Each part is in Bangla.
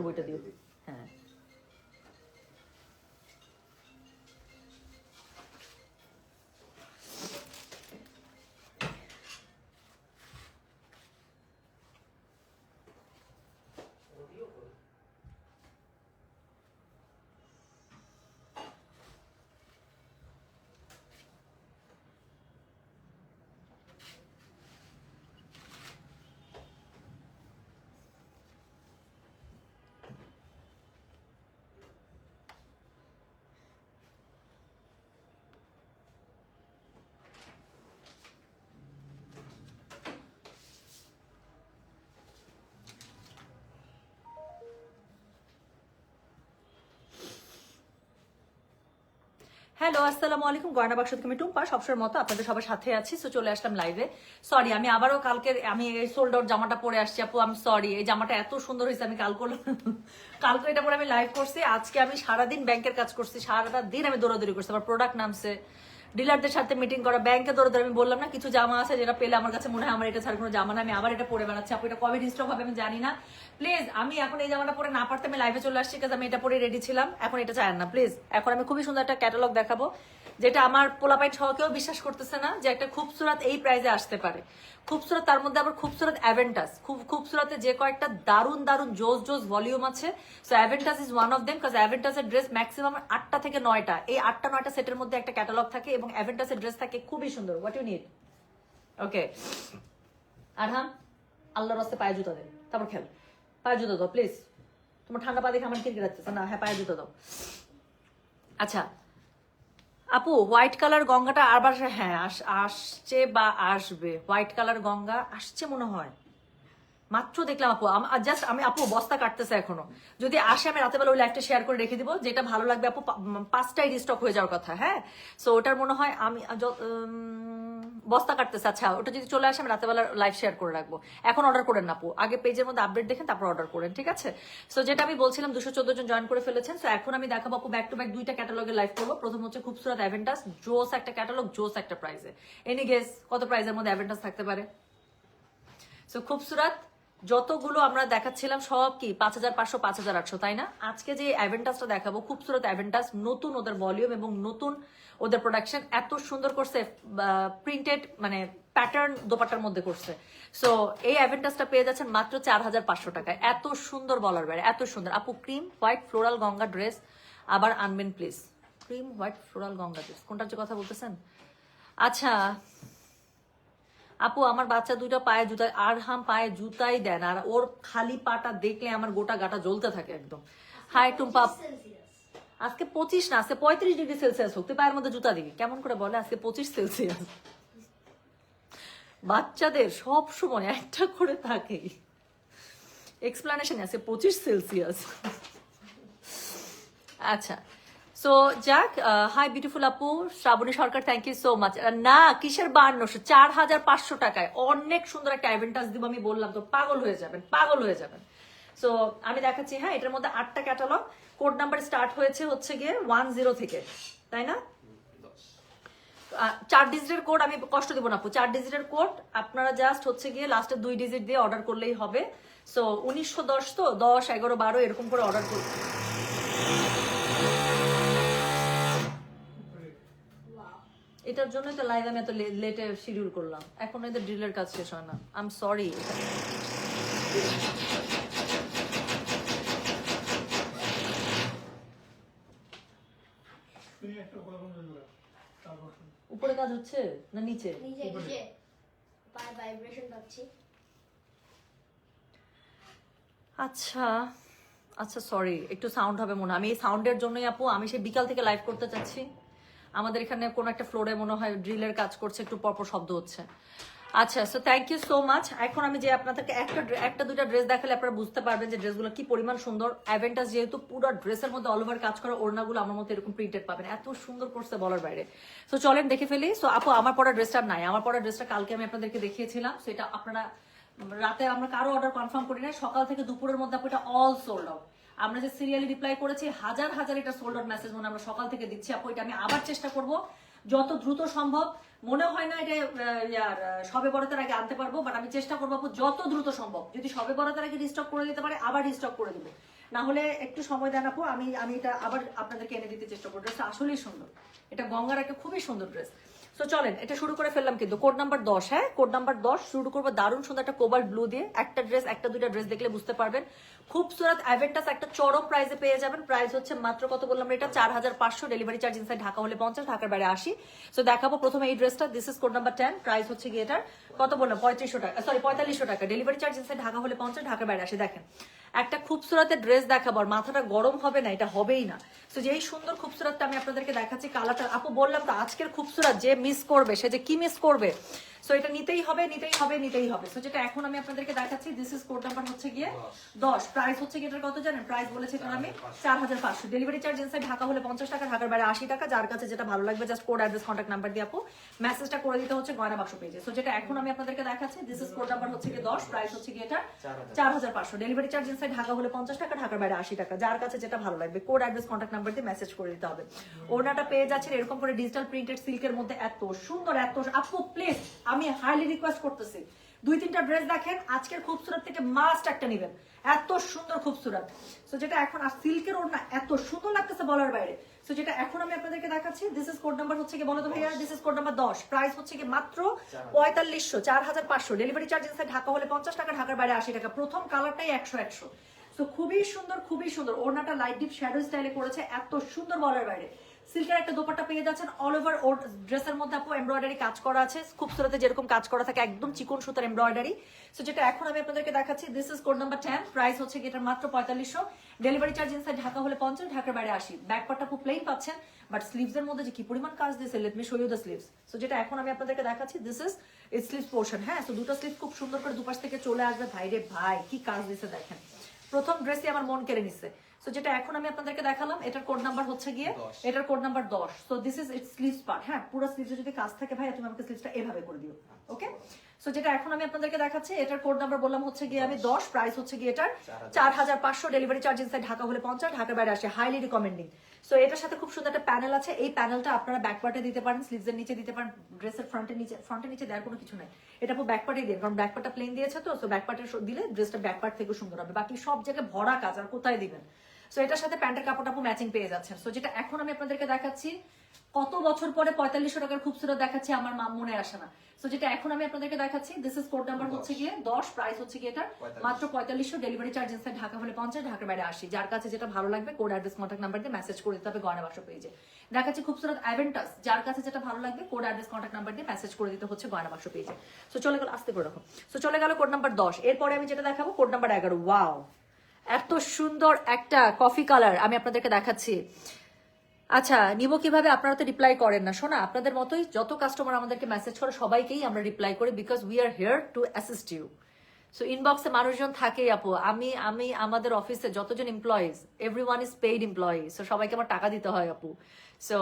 বইটা দিও। হ্যাঁ হ্যালো আসসালামু আলাইকুম, গয়না বাক্স থেকে আমি টুম্পা সবসময়ের মতো আপনাদের সবার সাথে আছি। সো চলে আসলাম লাইভে। সরি আমি আবারও কালকের আমি এই সোল্ড আউট জামাটা পরে আসছি আপু, আমি সরি। এই জামাটা এত সুন্দর হয়েছে, আমি কালকে এটা পরে আমি লাইভ করছি। আজকে আমি সারাদিন ব্যাংকের কাজ করছি, সারাটা দিন আমি দৌড়াদৌড়ি করছি, আমার প্রোডাক্ট নামছে, ডিলারদের সাথে মিটিং করা, ব্যাংকে দৌড়াদৌড়ি। আমি বললাম না কিছু জামা আছে যেটা পেলে আমার কাছে মনে হয় আমার এটা ছাড়া কোনো জামা না, আমি আবার এটা পরে বেড়াচ্ছি। আপু এটা কবে ডিস্টার্ব হবে আমি জানি না, প্লিজ। আমি এখন এই জামাটা পরে না পারতে আমি লাইভে চলে আসছি, কারণ আমি এটা পরে রেডি ছিলাম। এখন এটা চায় না প্লিজ। এখন আমি খুবই সুন্দর একটা ক্যাটালগ দেখাবো, যেটা আমার পোলাপাইট সহ কেউ বিশ্বাস করতেছে না যে একটা খুবসুরত এই প্রাইজে আসতে পারে। খুবসুরত, তার মধ্যে আবার খুবসুরত অ্যাভেন্টাস। খুবসুরতে যে কয়েকটা দারুণ দারুণ জোস জোস ভলিউম আছে, so Aventus is one of them. কাজ অ্যাভেন্টাসের ড্রেস ম্যাক্সিমাম 8টা থেকে 9টা, এই 8টা 9টা সেটের মধ্যে একটা ক্যাটালগ থাকে এবং অ্যাভেন্টাসের ড্রেস থাকে খুবই সুন্দর। What you need? Okay Arham, আল্লাহর রাস্তে পায়ে জুতা দেন, তারপর খেল। পায়ে জুতো দাও প্লিজ, তোমার ঠান্ডা পা দেখে আমার কিরকির লাগতেছে না। হ্যাঁ পায়ে জুতো দাও। আচ্ছা আপু, হোয়াইট কালার গঙ্গাটা আবার হ্যাঁ আসছে বা আসবে। হোয়াইট কালার গঙ্গা আসছে মনে হয়, মাত্র দেখলাম আপু। জাস্ট আমি আপু বস্তা কাটতেছে এখনো, যদি আসে আমি রাতেবেলা ওই লাইভটা শেয়ার করে রেখে দিব। যেটা ভালো লাগবে আপু 5টায় রিস্টক হয়ে যাওয়ার কথা। হ্যাঁ সো ওটার মনে হয় আমি বস্তা কাটতেছে। আচ্ছা ওটা যদি চলে আসে আমি রাতেবেলা লাইভ শেয়ার করে রাখবো। এখন অর্ডার করেন না আপু, আগে পেজের মধ্যে আপডেট দেখেন তারপর অর্ডার করেন, ঠিক আছে? সো যেটা আমি বলছিলাম 214 জন জয়েন করে ফেলেছেন। সো এখন আমি দেখাবো আপু ব্যাক টু ব্যাক 2টা ক্যাটালগের লাইভ করবো। প্রথম হচ্ছে খুবসুরত অ্যাভেন্টাস, জোস একটা ক্যাটালগ, জোস একটা প্রাইজে। এনি গেস কত প্রাইজের মধ্যে অ্যাভেন্টাস থাকতে পারে? সো খুবসুরত যতগুলো আমরা দেখাচ্ছিলাম সব কি 5500 5800, তাই না? আজকে যে অ্যাভেন্টাসটা দেখাবো খুবসুরত অ্যাভেন্টাস, নতুন ওদের ভলিউম এবং নতুন ওদের প্রোডাকশন, এত সুন্দর করছে, প্রিন্টেড মানে প্যাটার্ন দোপাট্টার মধ্যে করছে। সো এই অ্যাভেন্টাসটা পেয়ে যাচ্ছেন মাত্র 4500 টাকায়। এত সুন্দর বলার বাইরে, এত সুন্দর। আপু cream white floral Ganga dress আবার আনবেন please. Cream white floral Ganga dress কোনটার যে কথা বলতেছেন? আচ্ছা আপু আমার বাচ্চা 2টা পায়ে জুতা, আরহাম পায়ে জুতাই দেন, আর ওর খালি পাটা দেখলে আমার গোটা গাটা জ্বলতে থাকে একদম। হাই টুম্পা, আজকে 25 না, আজকে 35 ডিগ্রি সেলসিয়াস হোক, তুই পায়ের মধ্যে জুতা দিবি কেমন করে বলে? আজকে 25 সেলসিয়াস। বাচ্চাদের সব সময় একটা করে থাকে এক্সপ্লানেশন আছে 25 সেলসিয়াস। আচ্ছা সো যাক, হাই বিউটিফুল আপু শ্রাবণী সরকার, থ্যাংক ইউ সো মাচ। না কিসের 5200, 4500 টাকায় অনেক সুন্দর একটা অ্যাভেন্টাস দিব। আমি বললাম তো পাগল হয়ে যাবেন, পাগল হয়ে যাবেন। সো আমি দেখাচ্ছি। হ্যাঁ এটার মধ্যে 8টা ক্যাটালগ, কোড নাম্বার স্টার্ট হয়েছে হচ্ছে গিয়ে 10 থেকে, তাই না? 4 ডিজিটের কোড, আমি কষ্ট দিব না আপু। 4 ডিজিটের কোড আপনারা জাস্ট হচ্ছে গিয়ে লাস্টের 2 ডিজিট দিয়ে অর্ডার করলেই হবে। সো 1910 তো 10 11 12 এরকম করে অর্ডার করুন। এটার জন্যই তো লাইভ আমি এত লেটে শিডিউল করলাম, এখন এদের ড্রিলের কাজ শেষ হয় না। I am sorry. উপরে কাজ হচ্ছে না নিচে? আচ্ছা আচ্ছা সরি, একটু সাউন্ড হবে মনে হয়। আমি এই সাউন্ডের জন্যই আপু আমি সেই বিকাল থেকে লাইভ করতে চাচ্ছি। আমাদের এখানে কোনো একটা ফ্লোরে মনে হয় ড্রিলের কাজ করছে, একটু পরপর শব্দ হচ্ছে। আচ্ছা so thank you so much. এখন আমি যে আপনাদেরকে একটা দুইটা ড্রেস দেখালে আপনারা বুঝতে পারবেন যে ড্রেসগুলো কি পরিমাণ সুন্দর। অ্যাভেন্টাস যেহেতু পুরো ড্রেসের মধ্যে অল ওভার কাজ করা, ওড়নাগুলো আমার মধ্যে এরকম প্রিন্টেড পাবেন, এত সুন্দর করছে বলার বাইরে। সো চলেন দেখে ফেলি। সো আপু আমার পরা ড্রেসটা নাই, আমার পরা ড্রেসটা কালকে আমি আপনাদেরকে দেখিয়েছিলাম। সেটা আপনারা রাতে, আমরা কারো অর্ডার কনফার্ম করি না, সকাল থেকে দুপুরের মধ্যে আপু এটা অল সোল্ড আউট। আমরা যে সিরিয়ালি রিপ্লাই করেছি হাজার হাজার এটা সোল্ড আউট মেসেজ মনে আমরা সকাল থেকে দিচ্ছি আপু। এটা আমি আবার চেষ্টা করব যত দ্রুত সম্ভব। মনে হয় না এটা সবে বরাতের আগে আনতে পারবো, বাট আমি চেষ্টা করবো আপু যত দ্রুত সম্ভব। যদি সবে বরাতের আগে রিস্টক করে দিতে পারে আবার রিস্টক করে দেবো। না হলে একটু সময় দেন আপু, আমি আমি এটা আবার আপনাদেরকে এনে দিতে চেষ্টা করবো। ড্রেসটা আসলেই সুন্দর, এটা গঙ্গার একটা খুবই সুন্দর ড্রেস। তো চলেন এটা শুরু করে ফেললাম, কিন্তু কোড নাম্বার 10, হ্যাঁ কোড নাম্বার 10 শুরু করবো দারুণ সুন্দর একটা কোবাল্ট ব্লু দিয়ে। একটা ড্রেস, একটা দুইটা ড্রেস দেখলে বুঝতে পারবেন, খুবসুরত অ্যাভেন্টাস একটা চরম প্রাইসে পেয়ে যাবেন। প্রাইস হচ্ছে মাত্র কত বললাম এটা, 4500, ডেলিভারি চার্জ ইনসাইড ঢাকা হলে 50, ঢাকার বাইরে 80। সো দেখাবো প্রথমে এই ড্রেসটা, this is code number 10, price হচ্ছে গিয়ে এটার কত বললাম 3500 টাকা, সরি 4500 টাকা, ডেলিভারি চার্জ ইনসাইড ঢাকা হলে 50, ঢাকার বাইরে 80। দেখেন একটা খুবসুরতের ড্রেস দেখাবো, আর মাথাটা গরম হবে না, এটা হবেই না। তো যেই সুন্দর খুবসুরতটা আমি আপনাদেরকে দেখাচ্ছি, কালারটা আপু বললাম তো আজকের খুবসুরত যে মিস করবে সে যে কি মিস করবে। সো এটা নিতেই হবে, নিতেই হবে, নিতেই হবে। সো যেটা এখন আমি আপনাদেরকে দেখাচ্ছি, দিস ইজ কোড নাম্বার হচ্ছে গিয়ে 10, প্রাইস হচ্ছে গিয়ে এটার কত জানেন, প্রাইস বলেছে এটার আমি 4500, ডেলিভারি চার্জ ইনসাইড ঢাকা হলে 50 টাকা, ঢাকার বাইরে 80 টাকা। যার কাছে যেটা ভালো লাগবে just code address contact number দিয়ে আপু মেসেজটা করে দিতে হচ্ছে গয়না বাক্স পেজে। সো যেটা এখন আমি আপনাদেরকে দেখাচ্ছি, দিস ইজ কোড নাম্বার হচ্ছে গিয়ে 10, প্রাইস হচ্ছে গিয়ে এটা 4500, ডেলিভারি চার্জ ইনসাইড ঢাকা হলে 50 টাকা, ঢাকার বাইরে 80 টাকা। যার কাছে যেটা ভালো লাগবে কোড অ্যাড্রেস কন্ট্যাক্ট নাম্বার দিয়ে মেসেজ করে দিতে হবে। ওড়নাটা পেয়ে যাচ্ছেন এরকম করে ডিজিটাল প্রিন্টেড সিল্কের মধ্যে, এত সুন্দর, এত আপু প্লিজ আমি হাইলি রিকোয়েস্ট করতেছি, 2-3টা ড্রেস দেখেন আজকের খুবসুরত থেকে মাস্ট একটা নেবেন, এত সুন্দর খুবসুরত। সো যেটা এখন আর সিল্কের ওড়না এত সুন্দর লাগতেছে বলার বাইরে। সো যেটা এখন আমি আপনাদেরকে দেখাচ্ছি, দিস ইজ কোড নাম্বার হচ্ছে কি বলো তো ভাইয়া, this is code number 10, price হচ্ছে কি মাত্র 4500, 4500, ডেলিভারি চার্জ ইনসাইড ঢাকা হলে 50 টাকা, ঢাকার বাইরে 80 টাকা। প্রথম কালারটাই 100। সো খুবই সুন্দর, খুবই সুন্দর। ওড়নাটা লাইট ডিপ শ্যাডো স্টাইলে করেছে, এত সুন্দর বলার বাইরে। সিল্কের একটা দোপাট্টা পেয়ে যাচ্ছেন, অল ওভার ড্রেসের মধ্যে আপু এমব্রয়ডারি কাজ করা আছে, খুবসুরতে যেরকম কাজ করা থাকে একদম চিকন সুতার এমব্রয়ডারি। সো যেটা এখন আমি আপনাদেরকে দেখাচ্ছি, this is code number 10, price হচ্ছে এটার মাত্র 4500, ডেলিভারি চার্জ ইনসাইড ঢাকা হলে 50, ঢাকার বাইরে 80। ব্যাক পার্টটা খুব প্লেন পাচ্ছেন, বাট স্লিভস এর মধ্যে যে কি পরিমাণ কাজ দিয়েছে, let me show you the sleeves. So যেটা এখন আমি আপনাদেরকে দেখাচ্ছি, this is it sleeves portion, হ্যাঁ। সো দুটো স্লিভ খুব সুন্দর করে দুপাশ থেকে চলে আসবে, ভাইরে ভাই কি কাজ দিয়েছে দেখেন, প্রথম ড্রেসই আমার মন কেড়ে নিচ্ছে। সো যেটা এখন আমি আপনাদেরকে দেখালাম, এটার কোড নাম্বার হচ্ছে গিয়ে এটার code number 10। So this is it's sleeves part, হ্যাঁ পুরো স্লিভসে যদি কাজ থাকে ভাই তুমি আমাকে স্লিভসটা এভাবে করে দিও, ওকে। সো যেটা এখন আমি আপনাদেরকে দেখাচ্ছি, এটার কোড নাম্বার বললাম হচ্ছে গিয়ে আমি 10, প্রাইস হচ্ছে গিয়ে এটার 4500, ডেলিভারি চার্জ ইনসাইড ঢাকা হলে 50, ঢাকার বাইরে আসে, হাইলি রিকমেন্ডিং। সো এটার সাথে খুব সুন্দর একটা প্যানেল আছে, এই প্যানেলটা আপনারা ব্যাক পার্টে দিতে পারেন, স্লিভসের নিচে দিতে পারেন, ড্রেসের ফ্রন্টের নিচে দেওয়ার কোনো কিছু নাই, এটা পুরো ব্যাক পার্টে দিয়ে, কারণ ব্যাক পার্টটা প্লেন দিয়েছে তো। সো ব্যাক পার্টে দিলে ড্রেসটা ব্যাক পার্ট থেকে সুন্দর হবে, বাকি সব জায়গায় ভরা কাজ, আর কোথায় দিবেন। সো এটার সাথে প্যান্টের কাপড়টা আপু ম্যাচিং পেয়ে যাচ্ছেন। সো যেটা এখন আমি আপনাদেরকে দেখাচ্ছি, কত বছর পরে 4500 টাকার খুবসুরত দেখাচ্ছি, আমার মনে আসে না। সো যেটা এখন আমি আপনাদেরকে দেখাচ্ছি, দিস ইজ কোড নাম্বার হচ্ছে গিয়ে 10, প্রাইস হচ্ছে গিয়ে এটা মাত্র 4500, ডেলিভারি চার্জ ইনসাইড ঢাকা হলে 50, ঢাকার বাইরে 80। যার কাছে যেটা ভালো লাগবে কোড অ্যাড্রেস কন্ট্যাক্ট নাম্বার দিয়ে মেসেজ করে দিতে হবে গয়না বাক্স পেজে। দেখাচ্ছি খুবসুরত অ্যাভেন্টাস, যার কাছে যেটা ভালো লাগবে কোড অ্যাড্রেস কন্ট্যাক্ট নাম্বার দিয়ে মেসেজ করে দিতে হচ্ছে গয়না বাক্স পেজে। সো চলে গেল, আস্তে করে রাখো। সো চলে গেল কোড নাম্বার 10, এরপরে আমি যেটা দেখাবো কোড নাম্বার 11। ওয়াও, এত সুন্দর একটা কফি কালার আমি আপনাদেরকে দেখাচ্ছি। আচ্ছা নিব কিভাবে, আপনারা তো রিপ্লাই করেন না। শোনা আপনাদের মতোই যত কাস্টমার আমাদেরকে মেসেজ করে সবাইকেই আমরা রিপ্লাই করি, because we are here to assist you. So ইনবক্সে মানুষজন থাকেই আপু, আমি আমি আমাদের অফিসে যতজন employees, everyone is paid employee. So সবাইকে আমার টাকা দিতে হয় আপু। সো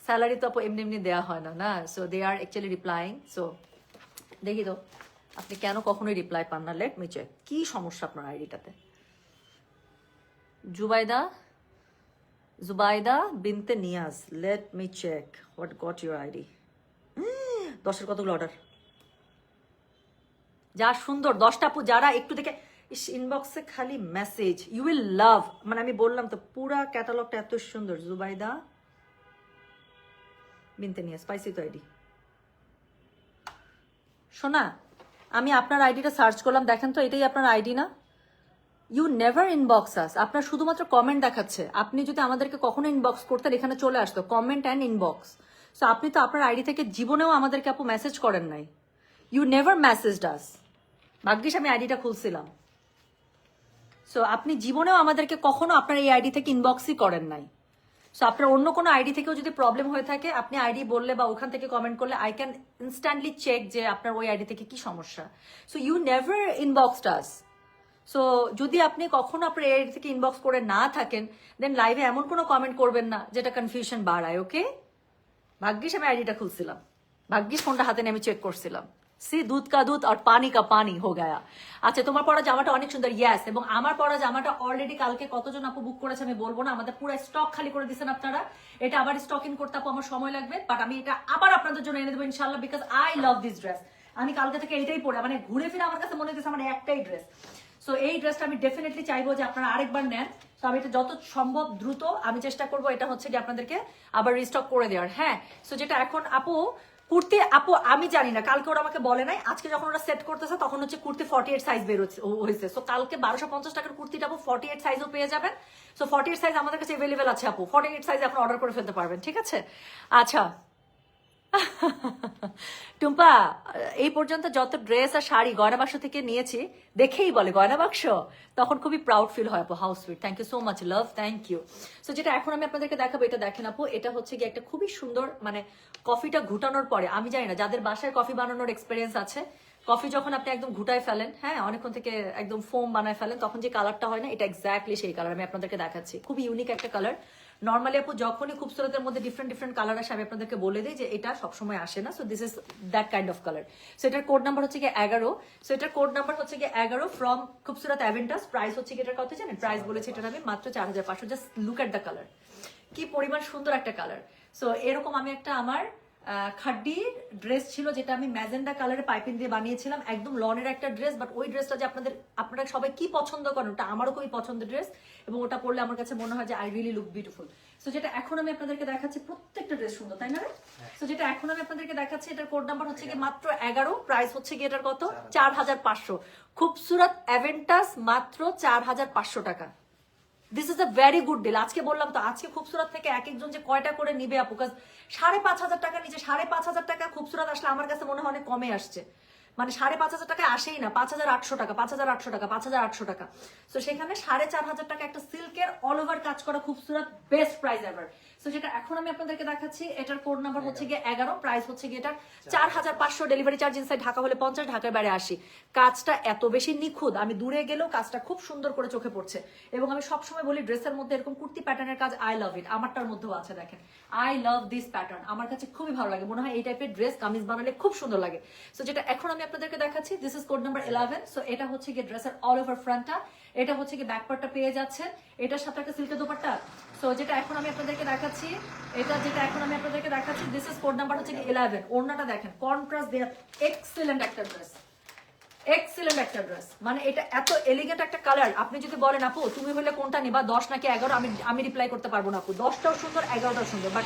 স্যালারি তো আপু এমনি এমনি দেওয়া হয় না, না। So they are actually replying. So দেখি তো আপনি কেন কখনোই রিপ্লাই পান না, লেট মি চেক কি সমস্যা আপনার আইডিটাতে। Zubaida Binte Niaz, let me check what got your ID. 10-এর কতগুলো অর্ডার, যা সুন্দর 10টা আপু, যারা একটু দেখে ইনবক্সে খালি মেসেজ, ইউ উইল লাভ, মানে আমি বললাম তো পুরা ক্যাটালগটা এত সুন্দর। জুবাইদা বিনতে নিয়াজ, পাইছি তো আইডি। শোনা আমি আপনার আইডিটা সার্চ করলাম, দেখেন তো এটাই আপনার আইডি না? ইউ নেভার ইনবক্স আস, আপনার শুধুমাত্র কমেন্ট দেখাচ্ছে। আপনি যদি আমাদেরকে কখনো ইনবক্স করতেন এখানে চলে আসতো কমেন্ট অ্যান্ড ইনবক্স। সো আপনি তো আপনার আইডি থেকে জীবনেও আমাদেরকে আপু মেসেজ করেন নাই, ইউ নেভার মেসেজড আস। ভাগ্যিস আমি আইডিটা খুলছিলাম। সো আপনি জীবনেও আমাদেরকে কখনো আপনার এই আইডি থেকে ইনবক্সই করেন নাই। সো আপনার অন্য কোনো আইডি থেকেও যদি প্রবলেম হয়ে থাকে আপনি আইডি বললে বা ওখান থেকে কমেন্ট করলে আই ক্যান ইনস্ট্যান্টলি চেক যে আপনার ওই আইডি থেকে কি সমস্যা। So you never inboxed us. So যদি আপনি কখনো আপনার এই আইডি থেকে ইনবক্স করে না থাকেন, দেন লাইভে এমন কোনো কমেন্ট করবেন না যেটা কনফিউশন বাড়ায়, ওকে। ভাগ্যিস আমি আইডিটা খুলছিলাম, ভাগ্যিস ফোনটা হাতে নিয়ে আমি চেক করছিলাম। সি দুধ কা দুধ আর পানি কা পানি হো গায়া। আচ্ছা তোমার পরা জামাটা অনেক সুন্দর, ইয়াস। এবং আমার পরা জামাটা অলরেডি কালকে কতজন আপু বুক করেছে আমি বলবো না, আমাদের পুরো স্টক খালি করে দিচ্ছেন আপনারা। এটা আবার স্টক ইন করতে আপু আমার সময় লাগবে, বাট আমি এটা আবার আপনাদের জন্য এনে দেবো ইনশাল্লাহ, because I love this dress. আমি কালকে থেকে এটাই পরে মানে ঘুরে ফিরে আমার কাছে মনে হচ্ছে আমার একটাই ড্রেস। সো এই ড্রেসটা আমি ডেফিনেটলি চাইবো যে আপনারা আরেকবার নেন। তো আমি এটা যত সম্ভব দ্রুত আমি চেষ্টা করবো এটা হচ্ছে যে আপনাদেরকে আবার রিস্টক করে দেওয়ার। হ্যাঁ, সো যেটা এখন আপু কুর্তি, আপু আমি জানি না, কালকে ওরা আমাকে বলে নাই, আজকে যখন ওরা সেট করতেছে তখন হচ্ছে কুর্তি 48 সাইজ বের হয়েছে। সো কালকে 1250 টাকার কুর্তিটা আপু 48 সাইজও পেয়ে যাবেন। সো 48 সাইজ আমাদের কাছে অ্যাভেলেবেল আছে আপু, 48 সাইজ আপনি অর্ডার করে ফেলতে পারবেন, ঠিক আছে? আচ্ছা টুম্পা, এই পর্যন্ত যত ড্রেস আর শাড়ি গয়না বাক্স থেকে নিয়েছি, দেখেই বলে গয়না বাক্স, তখন খুবই প্রাউড ফিল হয় আপু। How sweet, thank you so much love, thank you. So যেটা এখন আমি আপনাদেরকে দেখাবো, এটা দেখেন আপু, এটা হচ্ছে কি একটা খুবই সুন্দর, মানে কফিটা ঘুটানোর পরে, আমি জানি না যাদের বাসায় কফি বানানোর এক্সপিরিয়েন্স আছে, কফি যখন আপনি একদম ঘুটায় ফেলেন, হ্যাঁ অনেকক্ষণ থেকে একদম ফোম বানায় ফেলেন, তখন যে কালারটা হয় না, এটা এক্স্যাক্টলি সেই কালার আমি আপনাদেরকে দেখাচ্ছি। খুবই ইউনিক একটা কালার। নর্মালি আপু যখনই খুবসুরতের মধ্যে ডিফারেন্ট ডিফারেন্ট কালার আসে, আমি আপনাদেরকে বলে দিই যে এটা সবসময় আসে না। So this is that kind of colour. So এটার কোড নাম্বার হচ্ছে গিয়ে 11। সো এটার কোড নাম্বার হচ্ছে গিয়ে 11 ফ্রম খুবসুরত অ্যাভেন্টাস। প্রাইস হচ্ছে কি এটার কত জানেন? প্রাইস বলেছে এটার আমি মাত্র 4500। Just look at the colour, কি পরিমাণ সুন্দর একটা কালার। সো এরকম আমি একটা আমার খাড্ডির ড্রেস ছিল, যেটা আমি ম্যাজেন্ডা কালারের পাইপিং দিয়ে বানিয়েছিলাম, একদম লনের একটা ড্রেস। বাট ওই ড্রেসটা যে আপনারা সবাই কি পছন্দ করেন, ওটা আমারও খুবই পছন্দের ড্রেস, এবং ওটা পরলে আমার কাছে মনে হয় যে I really look beautiful. So যেটা এখন আমি আপনাদেরকে দেখাচ্ছি, প্রত্যেকটা ড্রেস সুন্দর, তাই না? সো যেটা এখন আমি আপনাদেরকে দেখাচ্ছি, এটার কোড নাম্বার হচ্ছে কি মাত্র 11। প্রাইস হচ্ছে কি এটার কত? 4500। খুবসুরত অ্যাভেন্টাস মাত্র 4500 টাকা। This is a very good deal. আজকে বললাম তো, আজকে খুবসুরত থেকে এক একজন যে কয়টা করে নিবে আপু, কাজ 5500 টাকা নিচে, 5500 টাকা খুবসুরত আসলে আমার কাছে মনে হয় অনেক কমে আসছে। মানে 5500 টাকা আসেই না, 5800 টাকা, 5800 টাকা, 5800 টাকা। তো সেখানে 4500 টাকা একটা সিল্কের অল ওভার কাজ করা খুবসুরত, বেস্ট প্রাইস এভার। সো যেটা এখন আমি আপনাদেরকে দেখাচ্ছি, এটার কোড নাম্বার হচ্ছে গিয়ে 11। প্রাইস হচ্ছে গিয়ে এটার 4500। ডেলিভারি চার্জ ইনসাইড ঢাকা হলে 50, ঢাকার বাইরে 80। কাজটা এত বেশি নিখুঁত, আমি দূরে গেলেও কাজটা খুব সুন্দর করে চোখে পড়ছে। এবং আমি সবসময় বলি, ড্রেসের মধ্যে এরকম কুর্তি প্যাটার্নের কাজ আই লাভ ইট। আমারটার মধ্যেও আছে, দেখেন, আই লাভ দিস প্যাটার্ন, আমার কাছে খুবই ভালো লাগে। মনে হয় এই টাইপের ড্রেস কামিজ বানালে খুব সুন্দর লাগে। সো যেটা এখন আমি আপনাদেরকে দেখাচ্ছি, this is code number 11। So এটা হচ্ছে গিয়ে ড্রেসের অল ওভার ফ্রন্টটা, এটা হচ্ছে কি ব্যাক পার্টটা পেয়ে যাচ্ছে, এটার সাথে একটা সিল্কের দোপাট্টা। সো যেটা এখন আমি আপনাদেরকে দেখাচ্ছি, দিস ইজ কোড নাম্বার হচ্ছে কি 11। ওড়নাটা দেখেন, কন্ট্রাস্ট দেয়া, এক্সিলেন্ট একটা ড্রেস, এক্সিলেন্ট একটা ড্রেস। মানে এটা এত এলিগেন্ট একটা কালার, আপনি যদি বলেন আপু তুমি হলে কোনটা নিবা, 10 নাকি 11, আমি রিপ্লাই করতে পারবো না আপু। 10টাও সুন্দর, 11টাও সুন্দর, বাট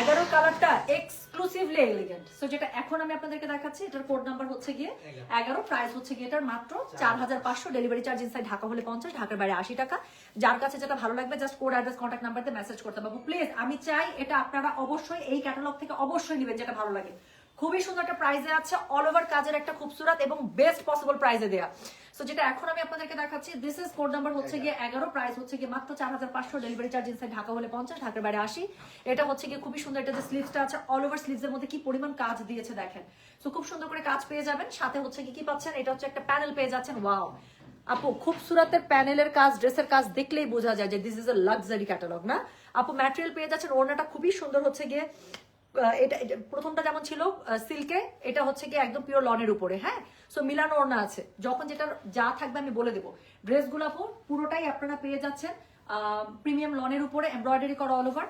11 কালারটা এক্সক্লুসিভলি এলিগেন্ট। সো যেটা এখন আমি আপনাদেরকে দেখাচ্ছি, এটার কোড নাম্বার হচ্ছে গিয়ে 11। প্রাইস হচ্ছে গিয়ে এটার মাত্র 4500। ডেলিভারি চার্জ ইনসাইড ঢাকা হলে 50, ঢাকার বাইরে 80 টাকা। যার কাছে যেটা ভালো লাগবে just code address contact number দিয়ে মেসেজ করতে পারবো। প্লিজ আমি চাই এটা আপনারা অবশ্যই এই ক্যাটালগ থেকে অবশ্যই নেবেন, যেটা ভালো লাগে। খুবই সুন্দর একটা প্রাইজে আছে, অল ওভার কাজের একটা খুবসুরত এবং বেস্ট পসিবল প্রাইজে দেয়া। সো যেটা এখন আমি আপনাদেরকে দেখাচ্ছি, দিস ইজ কোড নাম্বার হচ্ছে গিয়ে 11। প্রাইস হচ্ছে গিয়ে মাত্র 4500। ডেলিভারি চার্জ ইনসাইড ঢাকা হলে 50, ঢাকার বাইরে 80। এটা হচ্ছে গিয়ে খুবই সুন্দর, এটা যে স্লিভসটা আছে, অল ওভার স্লিভসের মধ্যে কি পরিমাণ কাজ দিয়েছে দেখেন। সো খুব সুন্দর করে কাজ পেয়ে যাবেন। সাথে হচ্ছে কি পাচ্ছেন, এটা হচ্ছে একটা প্যানেল পেয়ে যাচ্ছেন। ওয়াও আপু, খুবসুরতের প্যানেলের কাজ, ড্রেসের কাজ দেখলেই বোঝা যায় যে this is a luxury catalogue না আপু। ম্যাটেরিয়াল পেয়ে যাচ্ছেন, ওড়নাটা খুবই সুন্দর হচ্ছে গিয়ে, এটা প্রথমটা যেমন ছিল সিল্কে, এটা হচ্ছে কি একদম পিওর লনের উপরে। হ্যাঁ, সো মিলানো ওড়না আছে, যখন যেটা যা থাকবে আমি বলে দেবো। ড্রেসগুলো পুরোটাই আপনারা পেয়ে যাচ্ছেন প্রিমিয়াম লনের উপরে, এমব্রয়ডারি করা অল ওভার।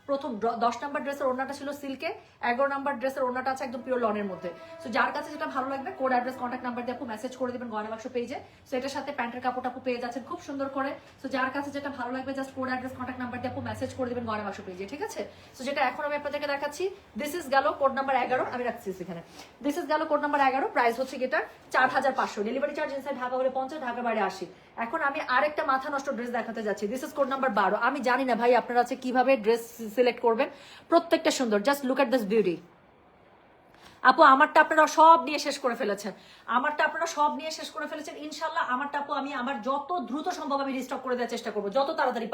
প্রথম 10 নাম্বার ড্রেসের ওড়নাটা ছিল সিল্কে, 11 নাম্বার ড্রেসের ওড়নাটা আছে একদম পিওর লনের মধ্যে। সো যার কাছে যেটা ভালো লাগবে কোড অ্যাড্রেস কন্ট্যাক্ট নাম্বার দিয়ে আপু মেসেজ করে দিবেন গয়না বাক্স পেজে। সো এটার সাথে প্যান্টের কাপড় আপু পেয়ে যাচ্ছেন খুব সুন্দর করে। সো যার কাছে যেটা ভালো লাগবে just code address contact number দিয়ে আপু মেসেজ করে দিবেন গয়না বাক্স পেজে, ঠিক আছে? সো যেটা এখন আমি আপনাদেরকে দেখাচ্ছি, দিস ইজ গেল কোড নাম্বার 11, আমি রাখছি এখানে। দিস ইজ গেল কোড নাম্বার 11। প্রাইস হচ্ছে এটা 4500। ডেলিভারি চার্জ ইনসাইড ঢাকা হলে 50, ঢাকার বাইরে 80। এখন আমি আরেকটা মাথা নষ্ট ড্রেস দেখাতে যাচ্ছি, দিস ইজ কোড নাম্বার 12। আমি জানি না ভাই আপনারা আছে কিভাবে ড্রেস সিলেক্ট করবেন, প্রত্যেকটা সুন্দর। Just look at this beauty আপু। আমারটা আপনারা সব নিয়ে শেষ করে ফেলেছেন, ইনশাল্লাহ। আমারটা আপু আমি আমার যত দ্রুত সম্ভব আমি রিস্টক করে দেওয়ার চেষ্টা করবো, যত তাড়াতাড়ি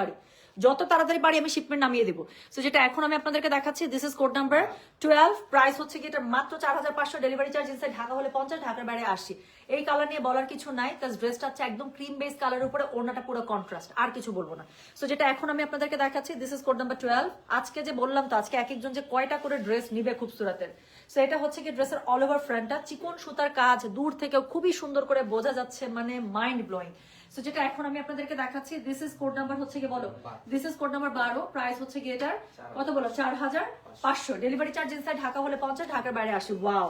পারি আমি শিপমেন্ট নামিয়ে দেবো। সো যেটা এখন আমি আপনাদেরকে দেখাচ্ছি, this is code number 12। Price হচ্ছে কি এটা মাত্র 4500। ডেলিভারি চার্জ ইনসাইড ঢাকা হলে 50, ঢাকার বাইরে 80। এই কালার নিয়ে বলার কিছু নাই, কাজ ড্রেসটা হচ্ছে একদম ক্রিম বেস কালার উপরে, ওড়নাটা পুরো কন্ট্রাস্ট, আর কিছু বলবো না। সো যেটা এখন আমি আপনাদেরকে দেখাচ্ছি, দিস ইজ কোড নাম্বার 12। আজকে যে বললাম তো, আজকে এক একজন যে কয়টা করে ড্রেস নিবে খুবসুরতের। সো এটা হচ্ছে কি ড্রেসের অল ওভার ফ্রন্টটা, চিকন সুতার কাজ, দূর থেকেও খুবই সুন্দর করে বোঝা যাচ্ছে, মানে মাইন্ড ব্লোয়িং। সো যেটা এখন আমি আপনাদেরকে দেখাচ্ছি, দিস ইজ কোড নাম্বার হচ্ছে কি বলো, this is code number 12। Price হচ্ছে কি এটার কত বলো, 4500। ডেলিভারি চার্জ ইনসাইড ঢাকা হলে 50, ঢাকার বাইরে 80। ওয়াও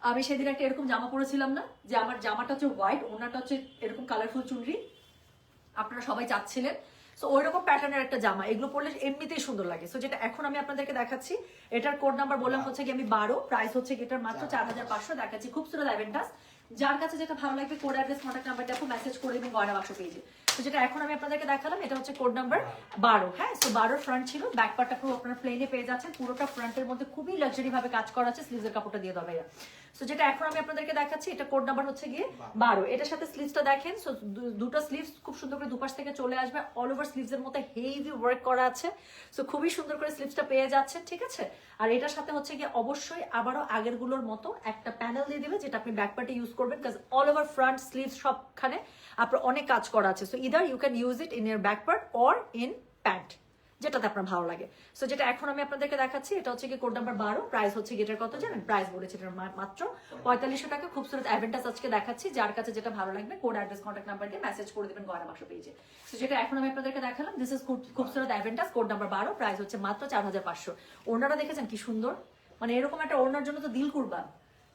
আমি সেদিন একটা এরকম জামা পরেছিলাম না, যে আমার জামাটা হচ্ছে হোয়াইট, ওনাটা হচ্ছে এরকম কালারফুল চুনরি, আপনারা সবাই চাচ্ছিলেন। সো ওই রকম প্যাটার্নের একটা জামা, এগুলো পরলে এমনিতেই সুন্দর লাগে। সো যেটা এখন আমি আপনাদেরকে দেখাচ্ছি, এটার কোড নাম্বার বললাম হচ্ছে কি আমি 12, প্রাইস হচ্ছে কি এটার মাত্র 4500 দেখাচ্ছি। খুব সুন্দর অ্যাভেন্টাস, যার কাছে যেটা ভালো লাগবে কোড অ্যাড্রেস কন্ট্যাক্ট নাম্বারটা আপনি মেসেজ করে দিবেন গয়না বাক্স পেজে। তো যেটা এখন আমি আপনাদেরকে দেখালাম এটা হচ্ছে কোড নাম্বার 12। হ্যাঁ, সো 12 ফ্রন্ট ছিল, ব্যাক পার্টটা পুরো আপনারা প্লেনে পেয়ে যাচ্ছেন, পুরোটা ফ্রন্টের মধ্যে খুবই লাক্সারি ভাবে কাজ করা আছে, স্লিভসের কাপড়টা দিয়ে দাও ভাইয়া। সো যেটা এখন আমি আপনাদেরকে দেখাচ্ছি এটা কোড নাম্বার হচ্ছে গিয়ে 12। এটার সাথে স্লিভসটা দেখেন, সো দুটো স্লিভস খুব সুন্দর করে দুপাশ থেকে চলে আসবে, অল ওভার স্লিভস এর মধ্যে হেভি ওয়ার্ক করা আছে। সো খুবই সুন্দর করে স্লিভসটা পেয়ে যাচ্ছেন, ঠিক আছে। আর এটার সাথে হচ্ছে গিয়ে অবশ্যই আবারও আগের গুলোর মতো একটা প্যানেল দিয়ে দিবে, যেটা আপনি ব্যাক পার্টে ইউজ করবেন, কাজ অল ওভার ফ্রন্ট স্লিভস সবখানে আপনার অনেক কাজ করা আছে। So either you can use it in ear back part or in pant, যেটাতে আপনার ভালো লাগে। সো যেটা এখন আমি আপনাদেরকে দেখাচ্ছি এটা হচ্ছে কি কোড নাম্বার 12, প্রাইস হচ্ছে কি এটার কত জানেন? প্রাইস বলেছে এটার মাত্র 4500 টাকা। খুবসুরত অ্যাভেন্টাস আজকে দেখাচ্ছি, যার কাছে যেটা ভালো লাগবে কোড অ্যাড্রেস কন্ট্যাক্ট নাম্বার দিয়ে মেসেজ করে দিবেন গয়না বাক্স পেজে। সো যেটা এখন আমি আপনাদেরকে দেখালাম, this is Khubsurat Aventus, code number 12, price হচ্ছে মাত্র 4500। ওড়নাটা দেখেছেন কি সুন্দর, মানে এরকম একটা ওড়নার জন্য তো দিল কুরবান।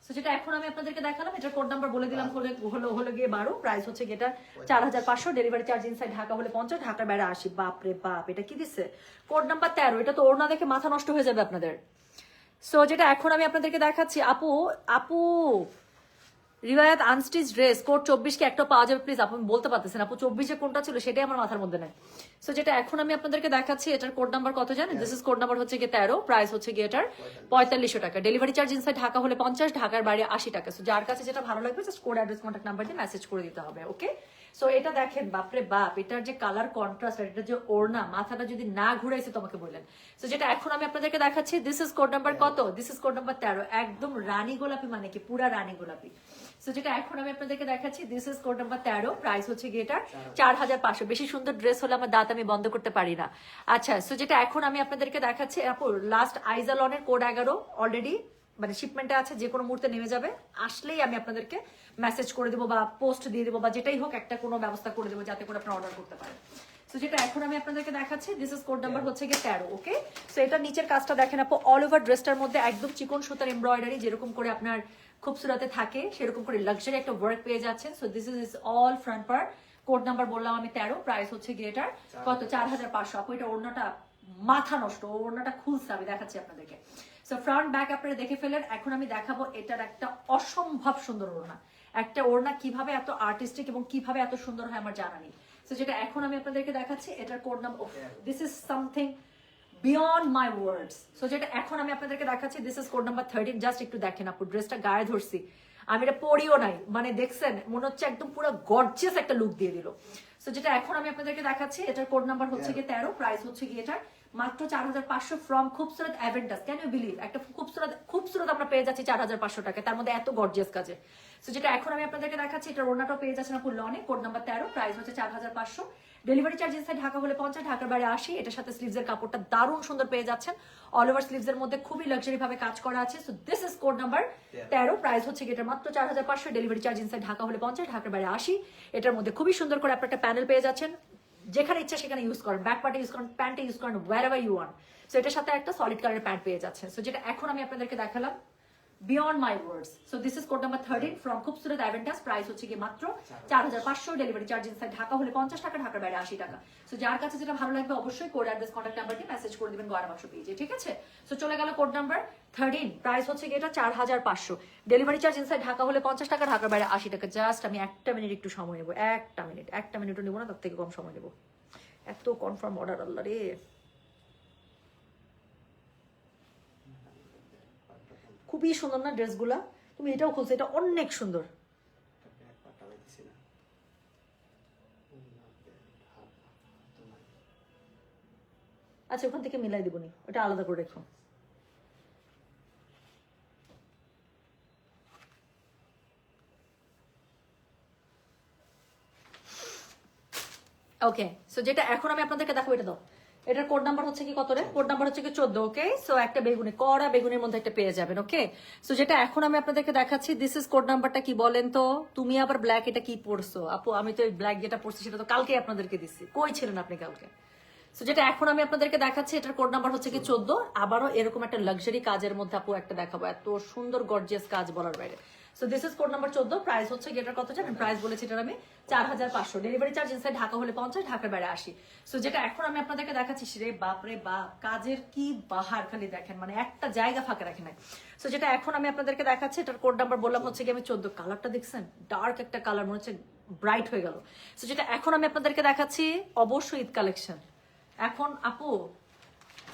সো যেটা এখন আমি আপনাদেরকে দেখালাম এটার কোড নাম্বার বলে দিলাম, হলো গিয়ে 12, প্রাইস হচ্ছে এটা 4500, ডেলিভারি চার্জ ইনসাইড ঢাকা হলে 50, ঢাকার বাইরে 80। বাপ রে বাপ, এটা কি দিচ্ছে? কোড নাম্বার 13, এটা তো ওড়না দেখে মাথা নষ্ট হয়ে যাবে আপনাদের। সো যেটা এখন আমি আপনাদেরকে দেখাচ্ছি, আপু আপু রিবায়াত আনস্টিচ ড্রেস কোড 24 কি একটা পাওয়া যাবে প্লিজ? আপনি বলতে পারতেছেন আপু 24 যে কোনটা ছিল সেটাই আমার মাথার মধ্যে নাই। সো যেটা এখন আমি আপনাদেরকে দেখাচ্ছি এটার কোড নাম্বার কত জানেন? দিস ইজ কোড নাম্বার হচ্ছে গিয়ে 13, প্রাইস হচ্ছে গিয়ে এটার 4500 টাকা, ডেলিভারি চার্জ ইনসাইড ঢাকা হলে 50, ঢাকার বাইরে 80 টাকা। সো যার কাছে যেটা ভালো লাগবে just code address contact number দিয়ে মেসেজ করে দিতে হবে, ওকে। সো এটা দেখেন, বাপরে বাপ, এটার যে কালার কন্ট্রাস্ট, এটা যে ওড়না, মাথাটা যদি না ঘুরাইছে তোমাকে বললেন। সো যেটা এখন আমি আপনাদেরকে দেখাচ্ছি, দিস ইজ কোড নাম্বার কত? দিস ইজ কোড নাম্বার 13, একদম রানী গোলাপি, মানে কি পুরা রানী গোলাপি। সো যেটা এখন আমি আপনাদেরকে দেখাচ্ছি, this is code number 13, price হচ্ছে গিয়ে এটা 4500। বেশি সুন্দর ড্রেস হলে আমার দাঁত আমি বন্ধ করতে পারি না। আচ্ছা, সো যেটা এখন আমি আপনাদেরকে দেখাচ্ছি, আপু লাস্ট আইজালনের কোড 11 অলরেডি মানে শিপমেন্টে আছে, যে কোনো মুহূর্তে নেমে যাবে, আসলেই আমি আপনাদেরকে মেসেজ করে দেবো বা পোস্ট দিয়ে দেবো বা যেটাই হোক একটা কোনো ব্যবস্থা করে দেবো যাতে করে আপনারা অর্ডার করতে পারেন। সো যেটা এখন আমি আপনাদেরকে দেখাচ্ছি, দিস ইজ কোড নাম্বার হচ্ছে গিয়ে 13, ওকে। সো এটা নিচের কাজটা দেখেন আপু, অল ওভার ড্রেসটার মধ্যে একদম চিকন সুতার এমব্রয়ডারি, যেরকম করে আপনার খুবসুরাতে থাকে সেরকম করে লাক্সারি একটা ওয়ার্ক পেয়ে যাচ্ছেন। So this is all front part, code number বললাম আমি 13, প্রাইস হচ্ছে গিয়ে এটার কত? 4500। আপু এটা ওড়নাটা মাথা নষ্ট, ওড়নাটা খুলছে, আমি দেখাচ্ছি আপনাদেরকে। সো ফ্রন্ট ব্যাক আপনারা দেখে ফেলেন, এখন আমি দেখাবো এটার একটা অসম্ভব সুন্দর ওড়না। একটা ওড়না কিভাবে এত আর্টিস্টিক এবং কিভাবে এত সুন্দর হয় আমার জানা নেই। সো যেটা এখন আমি আপনাদেরকে দেখাচ্ছি এটার code number, this is something beyond my words. So যেটা এখন আমি আপনাদেরকে দেখাচ্ছি, this is code number 13, just একটু দেখেন আপু, ড্রেসটা গায়ে ধরছি, আমি এটা পরিও নাই, মানে দেখছেন মনে হচ্ছে একদম পুরো গর্জিয়াস একটা লুক দিয়ে দিল। সো যেটা এখন আমি আপনাদেরকে দেখাচ্ছি এটার কোড নাম্বার হচ্ছে গিয়ে 13, প্রাইস হচ্ছে গিয়ে এটার মাত্র 4500 from Khubsurat Aventus. Can you believe, একটা খুবসুরত আমরা পেয়ে যাচ্ছি 4500 টাকা, তার মধ্যে এত গর্জিয়াস কাজে। সো যেটা এখন আমি আপনাদেরকে দেখাচ্ছি এটার ওড়নাটাও পেয়ে যাচ্ছেন আপু লনে, কোড নাম্বার 13, প্রাইস হচ্ছে 4500, ডেলিভারি চার্জ ইনসাইড ঢাকা হলে 50, ঢাকার বাইরে 80। এটার সাথে স্লিভস এর কাপড়টা দারুণ সুন্দর পেয়ে যাচ্ছেন, অল ওভার স্লিভস এর মধ্যে খুবই লাক্সারি ভাবে কাজ করা আছে। So this is code number 13, price হচ্ছে এটা মাত্র 4500, ডেলিভারি চার্জ ইনসাইড ঢাকা হলে 50, ঢাকার বাইরে 80। এটার মধ্যে খুবই সুন্দর করে আপনার একটা প্যানেল পেয়ে যাচ্ছেন, যেখানে ইচ্ছা সেখানে ইউজ করেন, ব্যাক পার্টে ইউজ করেন, প্যান্টে ইউজ করেন, wherever you want। সো এটার সাথে একটা সলিড কালারের প্যান্ট পেয়ে যাচ্ছেন। সো যেটা এখন আমি আপনাদেরকে দেখালাম, beyond my words. So this is code number 13 from Khubsurat Aventus, price হচ্ছে কি মাত্র 4500, ডেলিভারি চার্জ ইনসাইড ঢাকা হলে 50 টাকা, ঢাকার বাইরে 80 টাকা। সো যার কাছে যেটা ভালো লাগবে অবশ্যই কোড অ্যাড্রেস কন্ট্যাক্ট নাম্বার দিয়ে মেসেজ করে দিবেন গয়না বাক্স পেজে, ঠিক আছে। সো চলে গেল কোড নাম্বার 13, প্রাইস হচ্ছে কি এটা 4500, ডেলিভারি চার্জ ইনসাইড ঢাকা হলে 50 টাকা, ঢাকার বাইরে 80 টাকা। জাস্ট আমি একটা মিনিট একটু সময় নেবো, একটা মিনিটও নেবো না, তার থেকে কম সময় নেবো। এত কনফার্ম অর্ডার, আল্লাহ রে। খুবই সুন্দর না ড্রেসগুলা? তুমি এটাও খুলছো, এটা অনেক সুন্দর। আচ্ছা ওখান থেকে মিলাই দিবনি, ওটা আলাদা করে রেখো। ওকে, সো যেটা এখন আমি আপনাদেরকে দেখাবো, এটা দাও। এটার কোড নাম্বার হচ্ছে কি কত রে? কোড নাম্বার হচ্ছে কি 14, ওকে। সো একটা বেগুনি, কড়া বেগুনের মধ্যে একটা পেয়ে যাবেন, ওকে। সো যেটা এখন আমি আপনাদেরকে দেখাচ্ছি, দিস ইজ কোড নাম্বারটা কি বলেন তো? তুমি আবার ব্ল্যাক এটা কি পরছো আপু? আমি তো এই ব্ল্যাক যেটা পরছি সেটা তো কালকে আপনাদেরকে দিচ্ছি, কই ছিলেন আপনি কালকে? সো যেটা এখন আমি আপনাদেরকে দেখাচ্ছি এটার কোড নাম্বার হচ্ছে কি 14। আবারও এরকম একটা লাক্সারি কাজের মধ্যে আপু একটা দেখাবো, এত সুন্দর গর্জিয়াস কাজ বলার বাইরে। So this is code number 14। Price হচ্ছে এটার কত জানেন? প্রাইস বলেছি এটার আমি 4500। ডেলিভারি চার্জ ইনসাইড ঢাকা হলে 50, ঢাকার বাইরে 80। সো যেটা এখন আমি আপনাদেরকে দেখাচ্ছি রে বাপরে বাপ, কাজের কি বাহার খালি দেখেন, মানে একটা জায়গা ফাঁকা রাখে নাই। সো যেটা এখন আমি আপনাদেরকে দেখাচ্ছি এটার কোড নাম্বার বললাম হচ্ছে কি আমি 14। কালারটা দেখছেন? ডার্ক একটা কালার, মনে হচ্ছে ব্রাইট হয়ে গেল। সো যেটা এখন আমি আপনাদেরকে দেখাচ্ছি অবশ্যই ঈদ কালেকশন। এখন আপু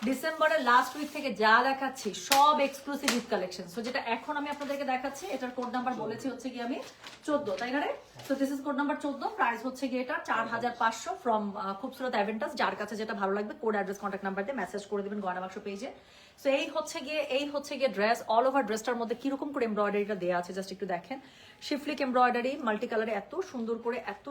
ডিসেম্বরের লাস্ট উইক থেকে যা দেখাচ্ছি সব এক্সক্লুসিভ ঈদ কালেকশন। সো যেটা এখন আমি আপনাদেরকে দেখাচ্ছি এটার কোড নাম্বার বলেছি হচ্ছে কি আমি 14, তাই না রে? So this is code number 14। Price হচ্ছে কি এটা 4500 ফ্রম খুবসুরত অ্যাভেন্টাস। যার কাছে যেটা ভালো লাগবে কোড অ্যাড্রেস কন্ট্যাক্ট নাম্বার দিয়ে মেসেজ করে দিবেন গয়না বাক্স পেজে। সো এই হচ্ছে গিয়ে ড্রেস। অল ওভার ড্রেসটার মধ্যে কিরকম করে এমব্রয়ডারিটা দেওয়া আছে জাস্ট একটু দেখেন। শিফলিক এমব্রয়ডারি মাল্টি কালারে এত সুন্দর করে, এত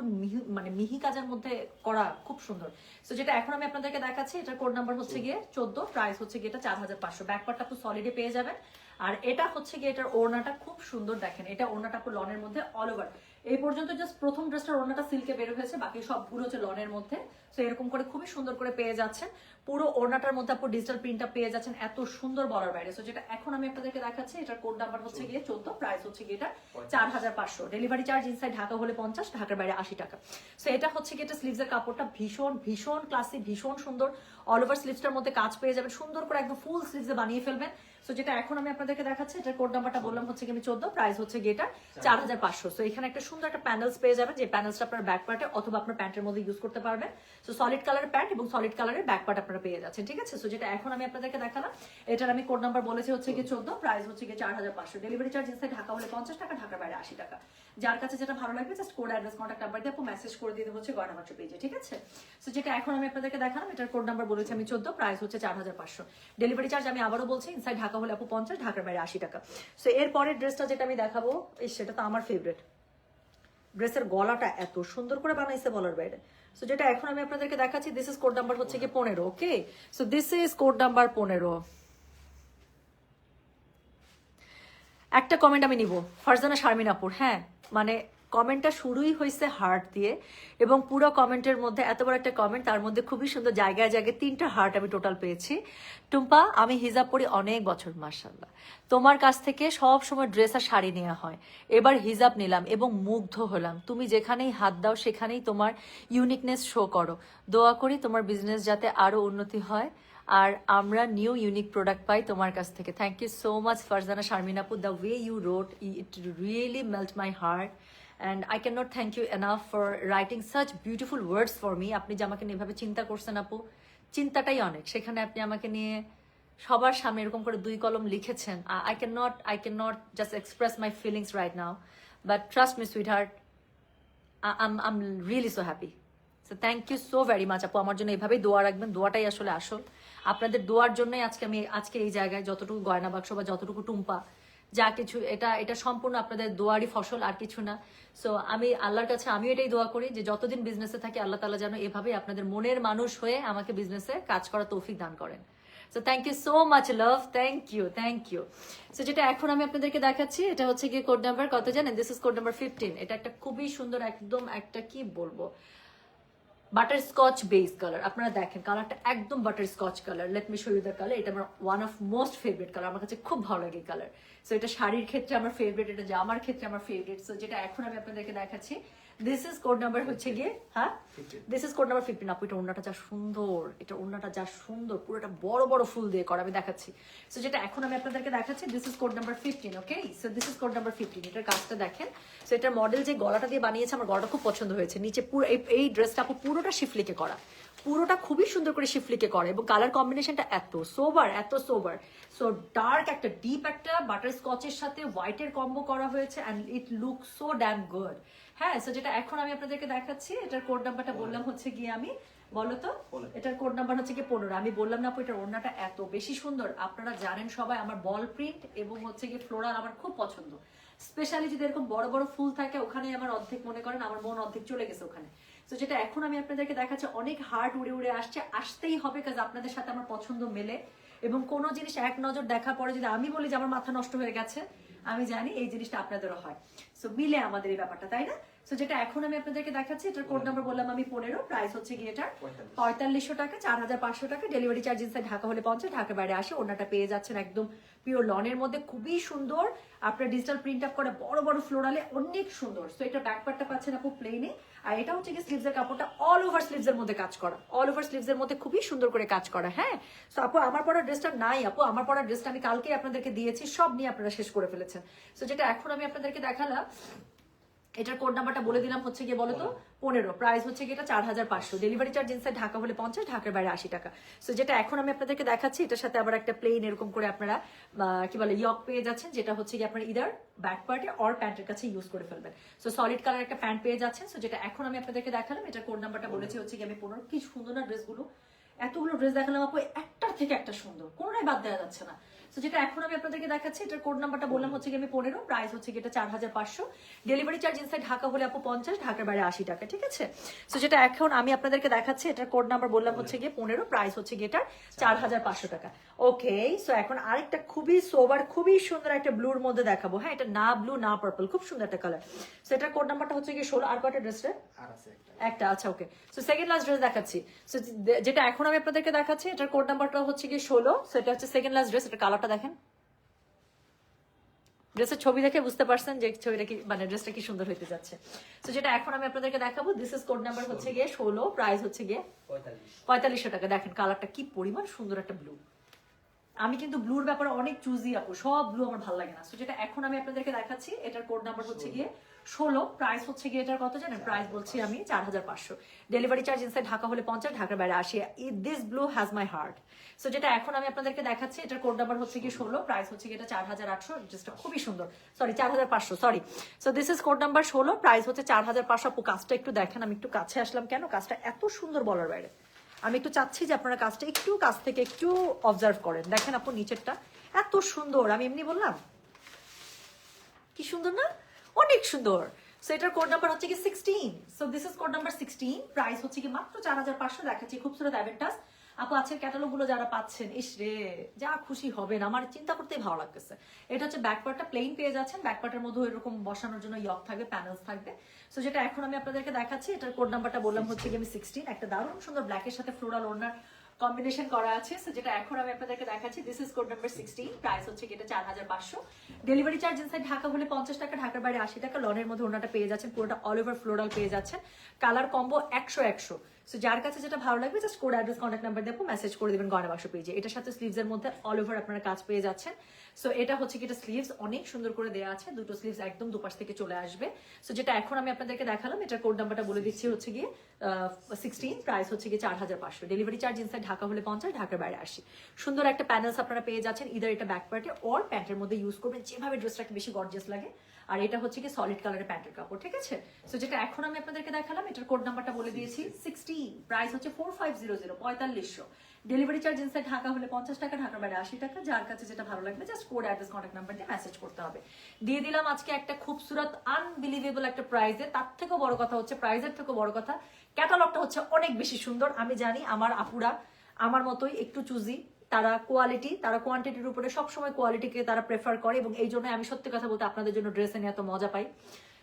মানে মিহি কাজের মধ্যে করা, খুব সুন্দর। সো যেটা এখন আমি আপনাদেরকে দেখাচ্ছি এটার কোড নাম্বার হচ্ছে গিয়ে 14। প্রাইস হচ্ছে গিয়ে এটা 4500। ব্যাকপার্টটা আপু সলিডে পেয়ে যাবেন। আর এটা হচ্ছে গিয়ে এটার ওড়নাটা খুব সুন্দর দেখেন। এটা ওড়নাটা আপু লনের মধ্যে অল ওভার। এই পর্যন্ত জাস্ট প্রথম ড্রেসটার ওড়নাটা সিল্কে বের হয়েছে, বাকি সবগুলো হচ্ছে লনের মধ্যে। সো এরকম করে খুবই সুন্দর করে পেয়ে যাচ্ছেন। পুরো ওড়নাটার মধ্যে আপু ডিজিটাল প্রিন্টটা পেয়ে যাচ্ছেন, এত সুন্দর বলার বাইরে। সো যেটা এখন আমি আপনাদেরকে দেখাচ্ছি এটার কোড নাম্বার হচ্ছে গিয়ে 14। প্রাইস হচ্ছে গিয়ে এটা 4500। ডেলিভারি চার্জ ইনসাইড ঢাকা হলে 50, ঢাকার বাইরে 80 টাকা। সো এটা হচ্ছে গিয়ে এটা স্লিভসের কাপড়টা ভীষণ ভীষণ ক্লাসি, ভীষণ সুন্দর। অল ওভার স্লিভসটার মধ্যে কাজ পেয়ে যাবেন, সুন্দর করে একদম ফুল স্লিভসে বানিয়ে ফেলবেন। সো যেটা এখন আমি আপনাদেরকে দেখাচ্ছি এটার কোড নাম্বারটা বললাম হচ্ছে কি আমি 14। প্রাইস হচ্ছে গিয়ে এটা 4500। সো এখানে একটা সুন্দর একটা প্যানেলস পেয়ে যাবেন, যে প্যানেলসটা আপনার ব্যাক পার্টে অথবা আপনার প্যান্টের মধ্যে ইউজ করতে পারবেন। সো সলিড কালারের প্যান্ট এবং সলিড কালারের ব্যাক পার্ট আপনারা পেয়ে যাচ্ছেন, ঠিক আছে? সো যেটা এখন আমি আপনাদেরকে দেখালাম এটার আমি কোড নাম্বার বলেছি হচ্ছে গিয়ে 14। প্রাইস হচ্ছে গিয়ে 4500। ডেলিভারি চার্জ ইনসাইড ঢাকা হলে 50 টাকা, ঢাকার বাইরে 80 টাকা। যার কাছে যেটা ভালো লাগবে just code address contact number দিয়ে আপু মেসেজ করে দিতে হচ্ছে গয়না বাক্স পেজে, ঠিক আছে? সো যেটা এখন আমি আপনাদেরকে দেখালাম এটার কোড নাম্বার বলেছি আমি 14। প্রাইস হচ্ছে 4500। ডেলিভারি চার্জ আমি আবারও বলছি ইনসাইড ঢাকা হলে আপু 50, ঢাকার বাইরে 80 টাকা। সো এর পরের ড্রেসটা যেটা আমি দেখাবো সেটা তো আমার ফেভারিট। ড্রেসের গলাটা এত সুন্দর করে বানাইছে বলার বাইরে। সো যেটা এখন আমি আপনাদেরকে দেখাচ্ছি দিস ইজ কোড নাম্বার হচ্ছে কি 15। Okay, so this is code number 15। একটা কমেন্ট আমি নিব, ফারজানা শারমিন আপুর। হ্যাঁ, মানে কমেন্টটা শুরুই হয়েছে হার্ট দিয়ে, এবং পুরো কমেন্টের মধ্যে এত বড় একটা কমেন্ট, তার মধ্যে খুবই সুন্দর জায়গায় জায়গায় 3টা হার্ট আমি টোটাল পেয়েছি। টুম্পা, আমি হিজাব পরি অনেক বছর, মাশাআল্লাহ। তোমার কাছ থেকে সব সময় ড্রেস আর শাড়ি নেওয়া হয়, এবার হিজাব নিলাম এবং মুগ্ধ হলাম। তুমি যেখানেই হাত দাও সেখানেই তোমার ইউনিকনেস শো করো। দোয়া করি তোমার বিজনেস যাতে আরো উন্নতি হয় আর আমরা নিউ ইউনিক প্রোডাক্ট পাই তোমার কাছ থেকে। Thank you so much Farzana Sharmin আপু, the way you wrote it really melt my heart, and I can not thank you enough for writing such beautiful words for me. আপনি যে আমাকে নিয়ে এভাবে চিন্তা করছেন আপু, চিন্তাটাই অনেক। সেখানে আপনি আমাকে নিয়ে সবার সামনে এরকম করে 2 কলম লিখেছেন। I can not just express my feelings right now, but trust me sweetheart, I'm really so happy. So thank you so very much আপু। আমার জন্য এভাবেই দোয়া রাখবেন, দোয়াটাই আসলে আসল। আপনাদের দোয়ার জন্যই আজকে এই জায়গায় যতটুকু গয়না বাক্স বা যতটুকু টুম্পা যা কিছু, এটা সম্পূর্ণ আপনাদের দোয়ারই ফসল, আর কিছু না। সো আমি আল্লাহর কাছে আমিও এটাই দোয়া করি যে যতদিন বিজনেসে থাকি আল্লাহ তাআলা যেন এভাবেই আপনাদের মনের মানুষ হয়ে আমাকে বিজনেসে কাজ করার তৌফিক দান করেন। So thank you so much love, thank you. So যেটা এখন আমি আপনাদেরকে দেখাচ্ছি এটা হচ্ছে গিয়ে কোড নাম্বার কত জানেন? This is code number 15। এটা একটা খুবই সুন্দর, একদম একটা কি বলবো, বাটার স্কচ বেস কালার। আপনারা দেখেন কালারটা একদম butterscotch colour. Let me show you the colour. এটা আমার one of most favourite colour, আমার কাছে খুব ভালো লাগে কালার। সো এটা শাড়ির ক্ষেত্রে আমার ফেভারিট, এটা জামার ক্ষেত্রে আমার ফেভারিট। সো যেটা এখন আমি আপনাদেরকে দেখাচ্ছি দিস ইজ কোড নাম্বার হচ্ছে গিয়ে, হ্যাঁ দিস ইজ কোড নাম্বার 15। আপু এটা ওড়নাটা যা সুন্দর, এটা ওড়নাটা যা সুন্দর, পুরোটা বড় বড় ফুল দিয়ে করা, আমি দেখাচ্ছি। সো যেটা এখন আমি আপনাদেরকে দেখাচ্ছি this is code number 15। Okay, so this is code number 15। এটার কাজটা দেখেন। সো এটার মডেল যে গলাটা দিয়ে বানিয়েছে, আমার গলাটা খুব পছন্দ হয়েছে। নিচে পুরো এই ড্রেসটা আপু পুরোটা শিফলিকে করা, পুরোটা খুবই সুন্দর করে শিফলিকে করে, এবং কালার কম্বিনেশনটা এত সোবার। সো ডার্ক একটা ডিপ একটা বাটার স্কচের সাথে হোয়াইটের কম্বো করা হয়েছে, and it look so dam good. হ্যাঁ, সো যেটা এখন আমি আপনাদেরকে দেখাচ্ছি এটার কোড নাম্বারটা বললাম হচ্ছে গিয়ে আমি, বলো তো, এটার কোড নাম্বার হচ্ছে গিয়ে 15। আমি বললাম না আপু এটার ওড়নাটা এত বেশি সুন্দর। আপনারা জানেন সবাই আমার বল প্রিন্ট এবং হচ্ছে গিয়ে ফ্লোরাল আমার খুব পছন্দ। স্পেশালি যদি এরকম বড় বড় ফুল থাকে, ওখানে আমার অর্ধেক, মনে করেন আমার মন অর্ধেক চলে গেছে ওখানে। তো যেটা এখন আমি আপনাদেরকে দেখাচ্ছি অনেক হার্ট উড়ে উড়ে আসছে, আসতেই হবে, কাজ আপনাদের সাথে আমার পছন্দ মেলে। এবং কোনো জিনিস এক নজর দেখার পরে যদি আমি বলি যে আমার মাথা নষ্ট হয়ে গেছে, আমি জানি এই জিনিসটা আপনাদেরও হয়। সো মিলে আমাদের এই ব্যাপারটা, তাই না? সো যেটা এখন আমি আপনাদেরকে দেখাচ্ছি, এটার কোড নাম্বার বললাম আমি 15, প্রাইস হচ্ছে গিয়ে এটার 4500 টাকা, 4500 টাকা। ডেলিভারি চার্জ ইনসাইড ঢাকা হলে 50, ঢাকার বাইরে আসে। ওনাটা পেয়ে যাচ্ছেন একদম পিওর লনের মধ্যে, খুবই সুন্দর। আপনার ডিজিটাল প্রিন্ট আপ করা বড় বড় ফ্লোরালে, অনেক সুন্দর। সো এটা ব্যাক পার্টটা পাচ্ছেন আপু প্লেনে, আর এটা হচ্ছে কি স্লিভসের কাপড়টা অল ওভার স্লিভসের মধ্যে কাজ করা, অল ওভার স্লিভসের মধ্যে খুবই সুন্দর করে কাজ করা। হ্যাঁ, সো আপু আমার পরা ড্রেসটা নাই, আপু আমার পরা ড্রেসটা আমি কালকে আপনাদেরকে দিয়েছি, সব নিয়ে আপনারা শেষ করে ফেলেছেন। সো যেটা এখন আমি আপনাদেরকে দেখালাম, এটার কোড নাম্বারটা বলে দিলাম হচ্ছে গিয়ে বলো তো 15, প্রাইস হচ্ছে গিয়ে এটা 4500, ডেলিভারি চার্জ ইনসাইড ঢাকা হলে 50, ঢাকার বাইরে 80 টাকা। সো যেটা এখন আমি আপনাদেরকে দেখাচ্ছি, এটার সাথে আবার একটা প্লেন এরকম করে আপনারা কি বলে ইয়ক পেয়ে যাচ্ছেন, যেটা হচ্ছে গিয়ে আপনার ইদার ব্যাক পার্টে অর প্যান্টের কাছে ইউজ করে ফেলবেন। সো সলিড কালার একটা প্যান্ট পেয়ে যাচ্ছেন। সো যেটা এখন আমি আপনাদেরকে দেখালাম, এটার কোড নাম্বারটা বলেছি হচ্ছে গিয়ে আমি 15। কি সুন্দর না ড্রেসগুলো, এতগুলো ড্রেস দেখালাম আপু, একটার থেকে একটা সুন্দর, কোনোটাই বাদ দেওয়া যাচ্ছে না। তো যেটা এখন আমি আপনাদেরকে দেখাচ্ছি, এটার কোড নাম্বারটা বললাম হচ্ছে আমি 15, প্রাইস হচ্ছে এটা 4500, ডেলিভারি চার্জ ইনসাইড ঢাকা হলে আপু 50, ঢাকার বাইরে 80 টাকা। ঠিক আছে, তো যেটা এখন আমি আপনাদেরকে দেখাচ্ছি, এটার কোড নাম্বার বললাম হচ্ছে গিয়ে 15, প্রাইস হচ্ছে গিয়ে এটার 4500 টাকা। ওকে, সো এখন আরেকটা খুবই সোবার খুবই সুন্দর একটা ব্লুর মধ্যে দেখাবো। হ্যাঁ, এটা না ব্লু না পার্পল, খুব সুন্দর একটা কালার। সো এটার কোড নাম্বারটা হচ্ছে গিয়ে 16। আর কয়টা ড্রেসটা? একটা। আচ্ছা, ওকে। সো সেকেন্ড লাস্ট ড্রেস দেখাচ্ছি। সো যেটা এখন আমি আপনাদেরকে দেখাচ্ছি, এটার কোড নাম্বারটা হচ্ছে গিয়ে 16। সো এটা হচ্ছে সেকেন্ড লাস্ট ড্রেস। এটা কালারটা দেখেন, ড্রেসের ছবি দেখে বুঝতে পারছেন যে ছবিটা কি মানে ড্রেসটা কি সুন্দর হইতে যাচ্ছে। তো যেটা এখন আমি আপনাদেরকে দেখাবো, দিস ইজ কোড নাম্বার হচ্ছে গিয়ে 16, প্রাইস হচ্ছে গিয়ে 4500 টাকা। দেখেন কালারটা কি পরিমাণ সুন্দর একটা ব্লু। আমি কিন্তু ব্লুর ব্যাপারে অনেক চুজি আপু, সব ব্লু আমার ভালো লাগে না। সো যেটা এখন আমি আপনাদেরকে দেখাচ্ছি, এটার কোড নাম্বার হচ্ছে গিয়ে 16, প্রাইস হচ্ছে গিয়ে এটার কত জানেন? প্রাইস বলছি আমি 4500, ডেলিভারি চার্জ ইনসাইড ঢাকা হলে 50, ঢাকার বাইরে 80। This blue has my heart. So যেটা এখন আমি আপনাদেরকে দেখাচ্ছি, এটার কোড নাম্বার হচ্ছে গিয়ে 16, প্রাইস হচ্ছে গিয়ে এটা 4800, যেটা খুবই সুন্দর। Sorry 4500, sorry. So this is code number 16, price হচ্ছে 4500। আপু কাজটা একটু দেখেন, আমি একটু কাছে আসলাম কেন, কাজটা এত সুন্দর বলার বাইরে। আমি একটু চাচ্ছি যে আপনারা কাজটা একটু কাছ থেকে একটু অবজার্ভ করেন। দেখেন আপু নিচেরটা এত সুন্দর, আমি এমনি বললাম কি সুন্দর না, অনেক সুন্দর। সো এটার কোড নাম্বার হচ্ছে কি 16। So this is code number 16, price হচ্ছে কি মাত্র 4500। দেখাচ্ছি খুবসুরত অ্যাভেন্টাস। আপু আজকের ক্যাটালগ গুলো যারা পাচ্ছেন, ইস রে যা খুশি হবেন, আমার চিন্তা করতেই ভালো লাগতেছে। এটা হচ্ছে ব্যাকপার্টটা প্লেন পেয়ে যাচ্ছেন, ব্যাকপার্টের মধ্যে এরকম বসানোর জন্য ইয়ক থাকবে, প্যানেলস থাকবে। সো যেটা এখন আমি আপনাদেরকে দেখাচ্ছি, এটার কোড নাম্বারটা বললাম হচ্ছে কি আমি 16। একটা দারুণ সুন্দর ব্ল্যাকের সাথে ফ্লোরাল ওড়নার কম্বিনেশন করা আছে। সো যেটা এখন আমি আপনাদেরকে দেখাচ্ছি, this is code number 16, price হচ্ছে কি এটা 4500, ডেলিভারি চার্জ ইনসাইড ঢাকা হলে 50 টাকা, ঢাকার বাইরে 80 টাকা। লনের মধ্যে ওনাটা পেয়ে যাচ্ছেন, পুরোটা অল ওভার ফ্লোরাল পেয়ে যাচ্ছেন, কালার কম্বো 100। সো যার কাছে যেটা ভালো লাগবে just code address contact number দেবো, মেসেজ করে দিবেন গয়না বাক্স পেজে। এটার সাথে স্লিভসের মধ্যে অল ওভার আপনারা কাজ পেয়ে যাচ্ছেন। সো এটা হচ্ছে কি এটা স্লিভস অনেক সুন্দর করে দেওয়া আছে, দুটো স্লিভস একদম দুপাশ থেকে চলে আসবে। সো যেটা এখন আমি আপনাদেরকে দেখালাম, এটার কোড নাম্বারটা বলে দিচ্ছি হচ্ছে গিয়ে 16, প্রাইস হচ্ছে গিয়ে 4500, ডেলিভারি চার্জ ইনসাইড ঢাকা হলে 50, ঢাকার বাইরে 80। সুন্দর একটা প্যানেলস আপনারা পেয়ে যাচ্ছেন, ইদার এটা ব্যাক পার্টে অর প্যান্টের মধ্যে ইউজ করবেন, যেভাবে ড্রেসটাকে বেশি গর্জিয়াস লাগে। আর এটা হচ্ছে কি সলিড কালারের প্যান্টের কাপড়। ঠিক আছে, সো যেটা এখন আমি আপনাদেরকে দেখালাম, এটার কোড নাম্বারটা বলে দিয়েছি 16, প্রাইস হচ্ছে 4500, 4500, ডেলিভারি চার্জ ইনসাইড ঢাকা হলে 50 টাকা, ঢাকার বাইরে 80 টাকা। যার কাছে যেটা ভালো লাগবে just code address contact number দিয়ে মেসেজ করতে হবে। দিয়ে দিলাম আজকে একটা খুবসুরত আনবিলিভেবল একটা প্রাইজে। তার থেকেও বড় কথা হচ্ছে, প্রাইজের থেকেও বড় কথা ক্যাটালগটা হচ্ছে অনেক বেশি সুন্দর। আমি জানি আমার আপুরা আমার মতোই একটু চুজি, তারা কোয়ালিটি তারা কোয়ান্টিটির উপরে সবসময় কোয়ালিটিকে তারা প্রেফার করে, এবং এই জন্য আমি সত্যি কথা বলতে আপনাদের জন্য ড্রেস এনে এত মজা পাই।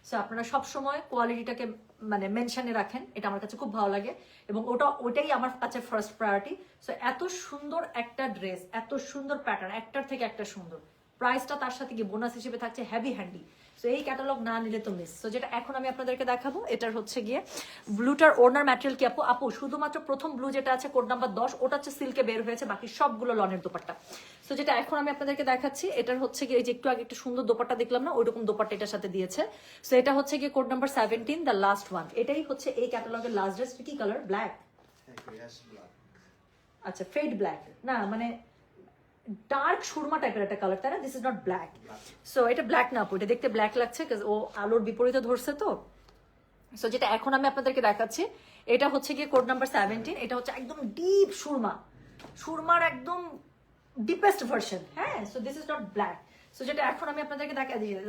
সো আপনারা সবসময় কোয়ালিটিটাকে মানে মেনশনে রাখেন, এটা আমার কাছে খুব ভালো লাগে, এবং ওটাই আমার কাছে ফার্স্ট প্রায়োরিটি। সো এত সুন্দর একটা ড্রেস, এত সুন্দর প্যাটার্ন, একটার থেকে একটা সুন্দর, প্রাইসটা তার সাথে কি বোনাস হিসেবে থাকছে হেভি হ্যান্ডি। সো এই ক্যাটালগ না নিলে তো মিস। সো যেটা এখন আমি আপনাদেরকে দেখাবো, এটার হচ্ছে গিয়ে ব্লুটার ওনার ম্যাটেরিয়াল কি আপু? আপু শুধুমাত্র প্রথম ব্লু যেটা আছে কোড নাম্বার 10, ওটা হচ্ছে সিল্কে বের হয়েছে, বাকি সবগুলো লনের দোপাট্টা। সো যেটা এখন আমি আপনাদেরকে দেখাচ্ছি, এটার হচ্ছে গিয়ে যে একটু আগে একটু সুন্দর দোপাট্টা দেখলাম না, ওইরকম দোপাট্টা এটার সাথে দিয়েছে। সো এটা হচ্ছে গিয়ে code number 17, the last one. এটাই হচ্ছে এই ক্যাটালগের লাস্ট ড্রেস। কি কালার? ব্ল্যাক। আচ্ছা, ফেড ব্ল্যাক না, মানে ডার্ক সুরমা টাইপের একটা কালার, তাই না? This is not black. So এটা ব্ল্যাক না আপু, এটা দেখতে ব্ল্যাক লাগছে, ও আলোর বিপরীতে ধরছে তো। সো যেটা এখন আমি আপনাদেরকে দেখাচ্ছি, এটা হচ্ছে গিয়ে কোড নাম্বার 17। এটা হচ্ছে একদম ডিপ সুরমা, সুরমার একদম ডিপেস্ট ভার্সন। হ্যাঁ, so this is not black. So যেটা এখন আমি আপনাদেরকে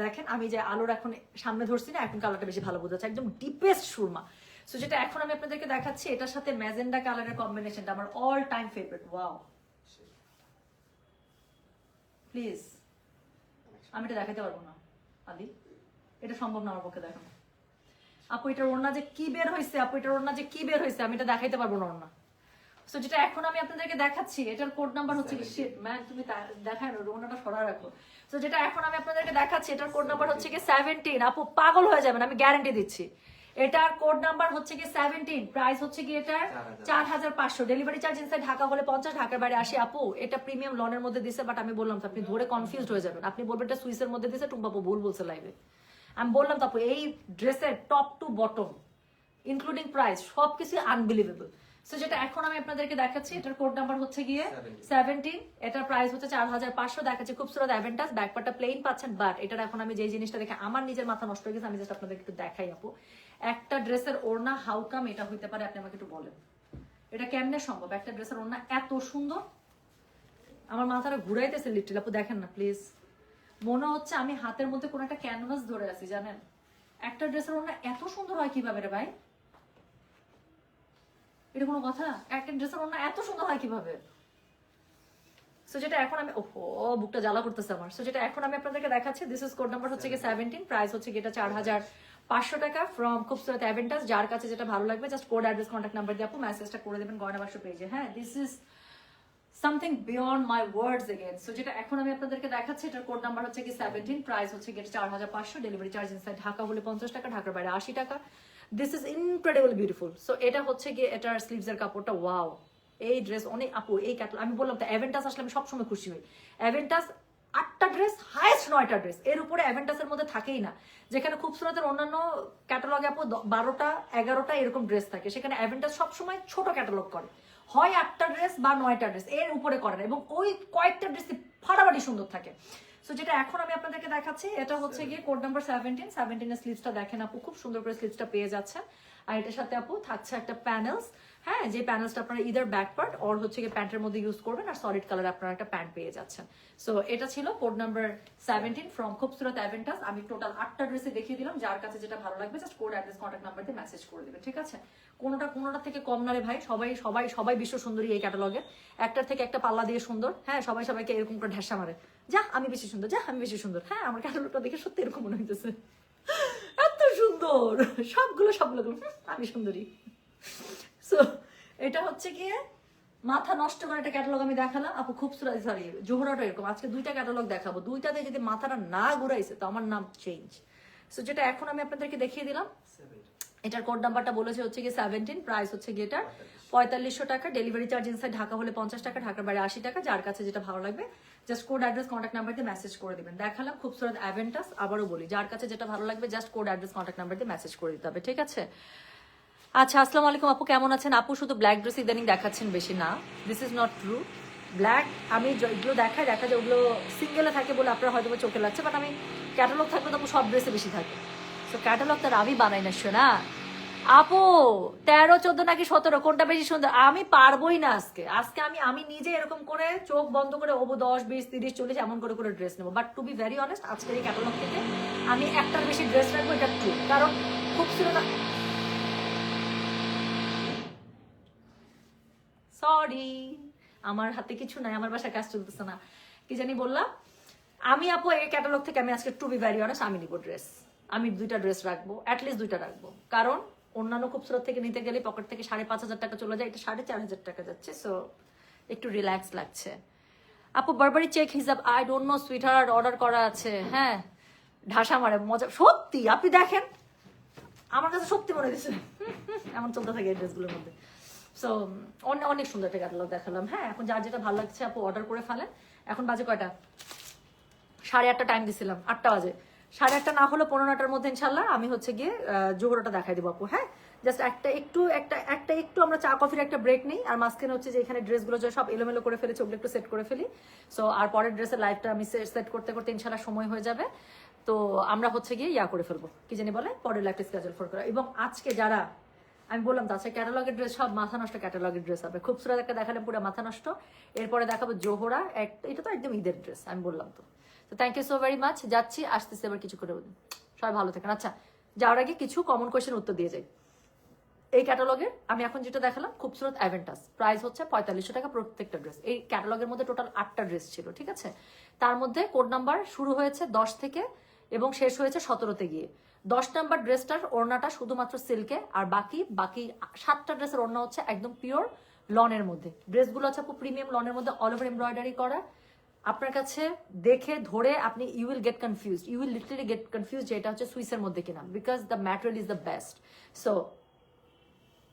দেখেন, আমি যে আলোর এখন সামনে ধরছি না, এখন কালারটা বেশি ভালো বোঝা যাচ্ছে, একদম ডিপেস্ট সুরমা। সো যেটা এখন আমি আপনাদেরকে দেখাচ্ছি, এটার সাথে ম্যাজেন্ডা কালারের কম্বিনেশনটা আমার all time favourite. Wow, please, আমি এটা দেখাতে পারবো না আদি, এটা সম্ভব না আমার পক্ষে দেখানো। আপু এটার ওড়না যে কি বের হয়েছে, আপু এটার ওড়না যে কি বের হয়েছে, আমি এটা দেখাইতে পারবো না ওড়না। সো যেটা এখন আমি আপনাদেরকে দেখাচ্ছি, এটার কোড নাম্বার হচ্ছে কি, শিট ম্যান তুমি দেখায় না, ওড়নাটা সরা রাখো। সো যেটা এখন আমি আপনাদেরকে দেখাচ্ছি, এটার কোড নাম্বার হচ্ছে কি 17। আপু পাগল হয়ে যাবেন, আমি গ্যারান্টি দিচ্ছি। এটার কোড নাম্বার হচ্ছে কি 17, প্রাইস হচ্ছে কি এটার 4500, ডেলিভারি চার্জ ইনসাইড ঢাকা হলে 50, ঢাকার বাইরে 80। আপু এটা প্রিমিয়াম লনের মধ্যে দিছে, বাট আমি বললাম তো আপনি ধরে কনফিউজড হয়ে যাবেন, আপনি বলবেন এটা সুইসের মধ্যে দিছে, টুম্পাপু ভুল বলছে লাইভে। আমি বললাম তো আপু এই ড্রেসের top to bottom including price সবকিছু আনবিলিভেবল। সো যেটা এখন আমি আপনাদেরকে দেখাচ্ছি, এটার কোড নাম্বার হচ্ছে গিয়ে 17, এটার প্রাইস হচ্ছে 4500, দেখাচ্ছে খুবসুরত অ্যাভেন্টাস, ব্যাকপার্টটা প্লেন পাচ্ছেন। বাট এটার এখন আমি যে জিনিসটা দেখে আমার নিজের মাথা নষ্ট হয়ে গেছে, আমি জাস্ট আপনাদেরকে একটু দেখাই আপু। একটা ড্রেসের ওড়না হাউ কাম এটা হইতে পারে, আপনি আমাকে একটু বলেন এটা কেমনে সম্ভব? একটা ড্রেসের ওড়না এত সুন্দর, আমার মাথাটা ঘুরাইতেছে লিটল আপু, দেখেন না প্লিজ। মনে হচ্ছে আমি হাতের মধ্যে কোন একটা ক্যানভাস ধরে আছি, জানেন। একটা ড্রেসের ওড়না এত সুন্দর হয় কিভাবে রে ভাই? এটা কোনো কথা? একটা ড্রেসের ওড়না এত সুন্দর হয় কিভাবে? সো যেটা এখন আমি, ওহো বুকটা জ্বালা করতেছে আমার। সো যেটা এখন আমি আপনাদেরকে দেখাচ্ছি, দিস ইজ কোড নাম্বার হচ্ছে কি 17, প্রাইস হচ্ছে কি এটা 4500 টাকা ফ্রম খুবসুরত অ্যাভেন্টাস। যার কাছে যেটা ভালো লাগবে just code address contact number দিয়ে আপু মেসেজটা করে দেবেন গয়না বাক্স পেজে। হ্যাঁ, this is something beyond my words again. So যেটা এখন আমি আপনাদেরকে দেখাচ্ছি, এটার কোড নাম্বার হচ্ছে কি 17, প্রাইস হচ্ছে কি 4500, ডেলিভারি চার্জ ইনসাইড ঢাকা হলে 50 টাকা, ঢাকার বাইরে 80 টাকা। This is incredible beautiful. So এটা হচ্ছে কি এটার স্লিভস এর কাপড়টা, ওয়াও। এই ড্রেস অনেক আপু, এই ক্যাটালগ আমি বললাম তো অ্যাভেন্টাস আসলে আমি সবসময় খুশি হই। অ্যাভেন্টাস 8টা ড্রেস, হাইয়েস্ট 9টা ড্রেস, এর উপরে অ্যাভেন্টাসের মধ্যে থাকেই না। যেখানে খুবসুরতের অন্যান্য ক্যাটালগে আপু 12টা 11টা এরকম ড্রেস থাকে, সেখানে অ্যাভেন্টাস সবসময় ছোট ক্যাটালগ করে, হয় 8টা ড্রেস বা 9টা ড্রেস, এর উপরে করে না, এবং ওই কয়েকটা ড্রেস ফাটাফাটি সুন্দর থাকে। সো যেটা এখন আমি আপনাদেরকে দেখাচ্ছি, এটা হচ্ছে গিয়ে কোড নাম্বার 17 এর স্লিভসটা দেখেন আপু, খুব সুন্দর করে স্লিভসটা পেয়ে যাচ্ছে। আর এটার সাথে আপু থাকছে একটা প্যানেলস, হ্যাঁ, যে প্যানেলসটা আপনারা ইদার ব্যাক পার্ট অর হচ্ছে গিয়ে প্যান্টের মধ্যে ইউজ করবেন, আর সলিড কালার আপনারা একটা প্যান্ট পেয়ে যাচ্ছেন। সো এটা ছিল code number 17 from Khubsurat Aventus. আমি টোটাল 8টা ড্রেসে দেখিয়ে দিলাম, যার কাছে যেটা ভালো লাগবে just code address contact number দিয়ে মেসেজ করে দেবেন, ঠিক আছে? কোনোটা থেকে কম না রে ভাই, সবাই সবাই সবাই বিশ্ব সুন্দরী এই ক্যাটালগের, একটার থেকে একটা পাল্লা দিয়ে সুন্দর। হ্যাঁ, সবাই সবাইকে এরকম করে ঢেসা মারে, যা আমি বেশি সুন্দর, যা আমি বেশি সুন্দর। হ্যাঁ, আমার ক্যাটালগটা দেখে সত্যি এরকম মনে হইতেছে, এত সুন্দর সবগুলো আমি সুন্দরী। সো এটা হচ্ছে গিয়ে মাথা নষ্ট করে একটা ক্যাটালগ আমি দেখালাম আপু, খুবসুরত। সরি, জোহরাটা এরকম আজকে 2টা ক্যাটালগ দেখাবো, 2টাতে যদি মাথাটা না ঘুরাইছে তো আমার নাম চেঞ্জ। সো যেটা এখন আমি আপনাদেরকে দেখিয়ে দিলাম, এটার কোড নাম্বারটা বলেছে হচ্ছে গিয়ে 17, প্রাইস হচ্ছে গিয়ে এটার 4500 টাকা, ডেলিভারি চার্জ ইনসাইড ঢাকা হলে 50 টাকা, ঢাকার বাইরে 80 টাকা। যার কাছে যেটা ভালো লাগবে just code address contact number দিয়ে মেসেজ করে দিবেন। দেখালাম খুবসুরত অ্যাভেন্টাস, আবারও বলি যার কাছে যেটা ভালো লাগবে just code address contact number দিয়ে মেসেজ করে দিতে হবে, ঠিক আছে? আচ্ছা, আসসালামু আলাইকুম আপু, কেমন আছেন? আপু শুধু ব্ল্যাক ড্রেস ইদানিং দেখাচ্ছেন বেশি, না this is not true. Black আমি যেগুলো দেখা যায় ওগুলো সিঙ্গেলে থাকে বলে আপনার হয়তো চোখে লাগছে, বাট আমি ক্যাটালগ থাকলে তো আপু সব ড্রেসে বেশি থাকে। সো ক্যাটালগ তার আমি বানাই না, শোনা আপু। 13, 14 নাকি 17 কোনটা বেশি সুন্দর? আমি পারবোই না আজকে। আমি নিজে এরকম করে চোখ বন্ধ করে 10, 20, 30, 40 এমন করে করে ড্রেস নেবো। But to be very honest, আজকের এই ক্যাটালগ থেকে আমি একটার বেশি ড্রেস রাখবো, এটা ট্রু। কারণ খুবসুরত, সরি আমার হাতে কিছু নাই, আমার বাসায় কাজ চলতেছে না, কি জানি বললাম। আমি আপু এই ক্যাটালগ থেকে আমি আজকে টু বি ভেরি অনেস্ট আমি নিবো ড্রেস, আমি 2টা ড্রেস রাখবো, অ্যাটলিস্ট 2টা রাখবো। কারণ অন্যান্য খুবসুরত থেকে নিতে গেলে পকেট থেকে 5500 টাকা চলে যায়, এটা 4500 টাকা যাচ্ছে। সো একটু রিল্যাক্স লাগছে। আপু বারবারি চেক হিসাব, I don't know sweetheart, order করা আছে। হ্যাঁ, ঢাসা মারে মজা সত্যি, আপনি দেখেন আমার কাছে সত্যি মনে হচ্ছে এমন চলতে থাকে এই ড্রেসগুলোর মধ্যে। সো অনেক সুন্দর একটা ক্যাটালগ দেখালাম। হ্যাঁ, এখন যার যেটা ভালো লাগছে আপু অর্ডার করে ফেলেন। এখন বাজে কয়টা? 8:30 টাইম দিছিলাম, 8টা বাজে। 8:30 না হলো 15টার মধ্যে ইনশাল্লাহ আমি হচ্ছে গিয়ে জোহরাটা দেখাই দেবো আপু। হ্যাঁ, জাস্ট একটু আমরা চা কফির একটা ব্রেক নেই, আর মাঝখানে হচ্ছে যে এখানে ড্রেসগুলো সব এলোমেলো করে ফেলেছি, ওগুলো একটু সেট করে ফেলি। সো আর পরের ড্রেসের লাইফটা আমি সেট করতে করতে ইনশাল্লাহ সময় হয়ে যাবে। তো আমরা হচ্ছে গিয়ে করে ফেলবো, কি জানি বলে, পরের লাইফটা স্কেজুল ফর করা। এবং আজকে যারা আমি বললাম তো আজকে ক্যাটালগের ড্রেস সব মাথা নষ্ট ক্যাটালগের ড্রেস হবে। খুবসুরত একটা দেখালাম পুরো মাথা নষ্ট, এরপরে দেখাবো জোহরা, এটা তো একদম ঈদের ড্রেস, আমি বললাম তো। তো thank you so very much, যাচ্ছি, আসতেছি আবার কিছু করে। সবাই ভালো থাকেন। আচ্ছা, যাওয়ার আগে কিছু কমন কোয়েশ্চেন উত্তর দিয়ে যাই। এই ক্যাটালগের আমি এখন যেটা দেখালাম খুবসুরত অ্যাভেন্টাস, প্রাইস হচ্ছে 4500 টাকা প্রত্যেকটা ড্রেস। এই ক্যাটালগের মধ্যে টোটাল 8টা ড্রেস ছিল, ঠিক আছে? তার মধ্যে কোড নাম্বার শুরু হয়েছে 10 থেকে এবং শেষ হয়েছে 17তে গিয়ে। 10 নাম্বার ড্রেসটার ওড়নাটা শুধুমাত্র সিল্কে, আর বাকি 7টা ড্রেসের ওড়না হচ্ছে একদম পিওর লনের মধ্যে। ড্রেসগুলো হচ্ছে আপু প্রিমিয়াম লনের মধ্যে অল ওভার এমব্রয়ডারি করা। আপনার কাছে দেখে ধরে আপনি you will get confused, you will literally get confuse যে এটা হচ্ছে সুইসের মধ্যে কিনা, because the material is the best. So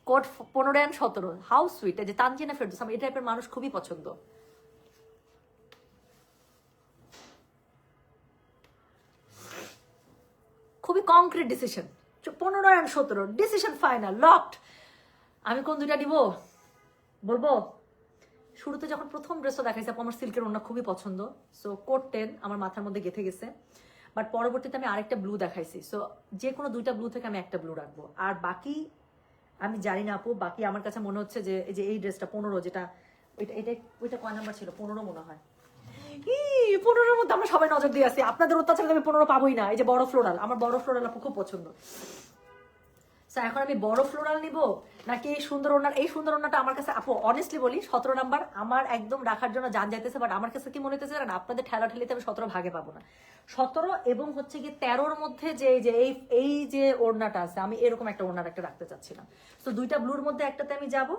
code 15 and 17, how sweet. এই যে তানজিনা ফেরদৌস, আমার এই টাইপের মানুষ খুবই পছন্দ। খুবই concrete decision, 15 and 17 decision final locked. আমি কোন দুইটা নিব বলবো। শুরুতে যখন প্রথম ড্রেসটা দেখাইছে আমার সিল্কের ওড়না খুবই পছন্দ, সো কোট 10 আমার মাথার মধ্যে গেঁথে গেছে। বাট পরবর্তীতে আমি আরেকটা ব্লু দেখাইছি, সো যে কোনো দুইটা ব্লু থেকে আমি একটা ব্লু রাখবো। আর বাকি আমি জানি না আপু, বাকি আমার কাছে মনে হচ্ছে যে এই ড্রেসটা 15, যেটা ওইটা কয় নাম্বার ছিল, 15 মনে হয়। 15-এর মধ্যে আমরা সবাই নজর দিয়ে আসি, আপনাদের অত্যাচারে আমি 15 পাবোই না। এই যে বড় ফ্লোরাল, আমার বড় ফ্লোরাল আপু খুব পছন্দ। এখন আমি বড় ফ্লোরাল নিব নাকি এই সুন্দর ওড়নার? এই সুন্দর ওড়নাটা আমার কাছে আপু অনেস্টলি বলি 17 নাম্বার আমার একদম রাখার জন্য জান যাইতেছে। বাট আমার কাছে কি মনে হইতেছে না, আপনাদের ঠেলা ঠেলিতে আমি 17 ভাগে পাবো না। 17 এবং হচ্ছে কি 13-র মধ্যে এই যে ওড়নাটা আছে, আমি এরকম একটা ওড়নার একটা রাখতে চাচ্ছিলাম। তো দুইটা ব্লুর মধ্যে একটাতে আমি যাব,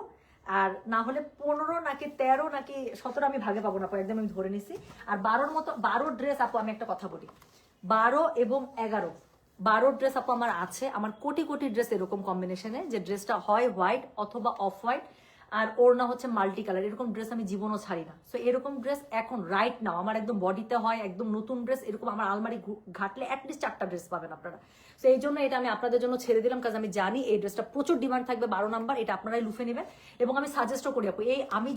আর না হলে 15 নাকি 13 নাকি 17 আমি ভাগে পাবো না, একদম আমি ধরে নিছি। আর 12-র মতো 12 ড্রেস আপু, আমি একটা কথা বলি, 12 এবং 11 ড্রেস আপু আমার আছে। আমার কোটি কোটি ড্রেস এরকম কম্বিনেশনে, যে ড্রেসটা হয় হোয়াইট অথবা অফ হোয়াইট আর ওড়না হচ্ছে মাল্টি কালার, এরকম ড্রেস আমি জীবনও ছাড়ি না। সো এরকম ড্রেস এখন রাইট নাও আমার একদম বডিতে হয়, একদম নতুন ড্রেস এরকম আমার আলমারি ঘাটলে অ্যাটলিস্ট 4টা ড্রেস পাবেন আপনারা। সো এই জন্য এটা আমি আপনাদের জন্য ছেড়ে দিলাম, কারণ আমি জানি এই ড্রেসটা প্রচুর ডিমান্ড থাকবে 12 নাম্বার, এটা আপনারাই লুফে নেবেন। এবং আমি সাজেস্টও করি আপু, আমি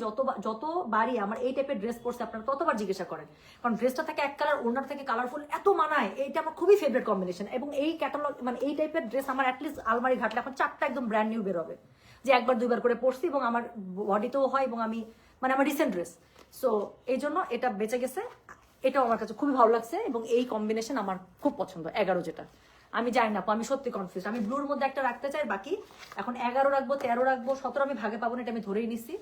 যতবারই আমার এই টাইপের ড্রেস পরছে আপনারা ততবার জিজ্ঞাসা করেন, কারণ ড্রেসটা থেকে এক কালার, ওড়নাটা থেকে কালারফুল, এত মানায়। এইটা আমার খুবই ফেভারিট কম্বিনেশন। এবং এই ক্যাটালগ মানে এই টাইপের ড্রেস আমার অ্যাটলিস্ট আলমারি ঘাটলে এখন 4টা একদম ব্র্যান্ড নিউ বেরোবে, যে একবার দুইবার করে পরছি এবং আমার বডিতেও হয়, এবং আমি মানে আমার রিসেন্ট ড্রেস। সো এই জন্য এটা বেঁচে গেছে, এটাও আমার কাছে খুবই ভালো লাগছে। এবং এই কম্বিনেশন আমার খুব পছন্দ। 11 যেটা, আমি জানি না, আমি সত্যি কনফিউজ। আমি ব্লুর মধ্যে একটা রাখতে চাই, বাকি এখন 11 রাখবো, 13 রাখবো, 17 আমি ভাগে পাবো না, এটা আমি ধরেই নিছি।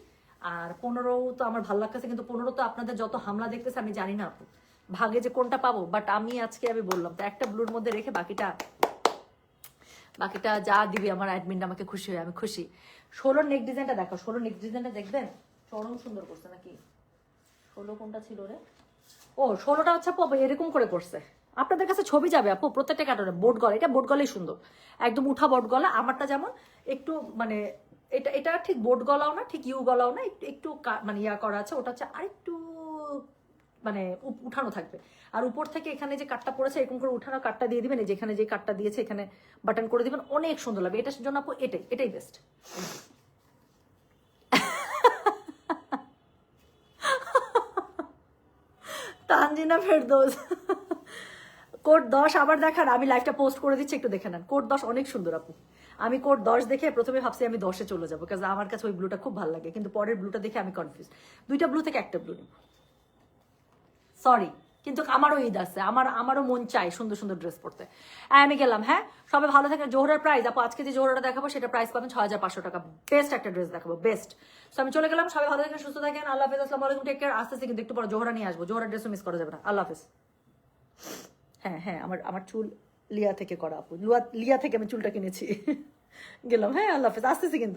আর 15 তো আমার ভালো লাগতেছে, কিন্তু 15 তো আপনাদের যত হামলা দেখতেছে আমি জানি না আপু ভাগে যে কোনটা পাবো। বাট আমি বললাম তো একটা ব্লুর মধ্যে রেখে বাকিটা যা দিবি আমার অ্যাডমিনটা আমাকে খুশি হয়, আমি খুশি। 16 নেক ডিজাইনটা দেখো, 16 নেক ডিজাইনটা দেখবেন, চরম সুন্দর করছে নাকি। 16 কোনটা ছিল রে? ও 16টা হচ্ছে আপু এরকম করে করছে। আপনাদের কাছে ছবি যাবে আপু প্রত্যেকটা কাটনে, বোট গলা, এটা বোট গলাই সুন্দর, একদম উঠা বোট গলা। আমারটা যেমন একটু মানে এটা ঠিক বোট গলাও না, ঠিক ইউ গলাও না, একটু মানে ইয়া করা আছে, ওটা হচ্ছে আরেকটু মানে উঠানো থাকবে। আর উপর থেকে এখানে যে কাটটা পড়েছে এরকম করে উঠানো কাটটা দিয়ে দিবেন, যেখানে যে কাটটা দিয়েছে এখানে বাটন করে দিবেন, অনেক সুন্দর লাগবে। এটার জন্য আপু এটাই বেস্ট। তানজিনা ফেরদৌস, কোড 10 আবার দেখান, আমি লাইভটা পোস্ট করে দিচ্ছি, একটু দেখে নেন। কোড 10 অনেক সুন্দর আপু। আমি কোড 10 দেখে প্রথমে ভাবছি আমি 10-এ চলে যাবো, কারণ আমার কাছে ওই ব্লুটা খুব ভালো লাগে, কিন্তু পরের ব্লুটা দেখে আমি কনফিউজ। দুইটা ব্লু থেকে একটা ব্লু নেব, সরি, কিন্তু আমারও ঈদ আছে, আমারও মন চাই সুন্দর সুন্দর ড্রেস পরতে। আমি গেলাম, হ্যাঁ সবাই ভালো থাকেন। জোহরার প্রাইস আপু, আজকে যে জোহরাটা দেখাবো সেটা প্রাইস পাবেন 6500 টাকা। বেস্ট একটা ড্রেস দেখাবো, বেস্ট। সো আমি চলে গেলাম, সবাই ভালো থাকেন, সুস্থ থাকেন, আল্লাহ হাফেজ, আসসালামু আলাইকুম, টেক কেয়ার। আসতেছি কিন্তু একটু পরে জোহরা নিয়ে আসবো, জোহরার ড্রেসও মিস করা যাবে না। আল্লাহ হাফেজ। হ্যাঁ আমার চুল লিয়া থেকে করা আপু, লিয়া থেকে আমি চুলটা কিনেছি। গেলাম, হ্যাঁ আল্লাহ হাফেজ, আসতেছি কিন্তু।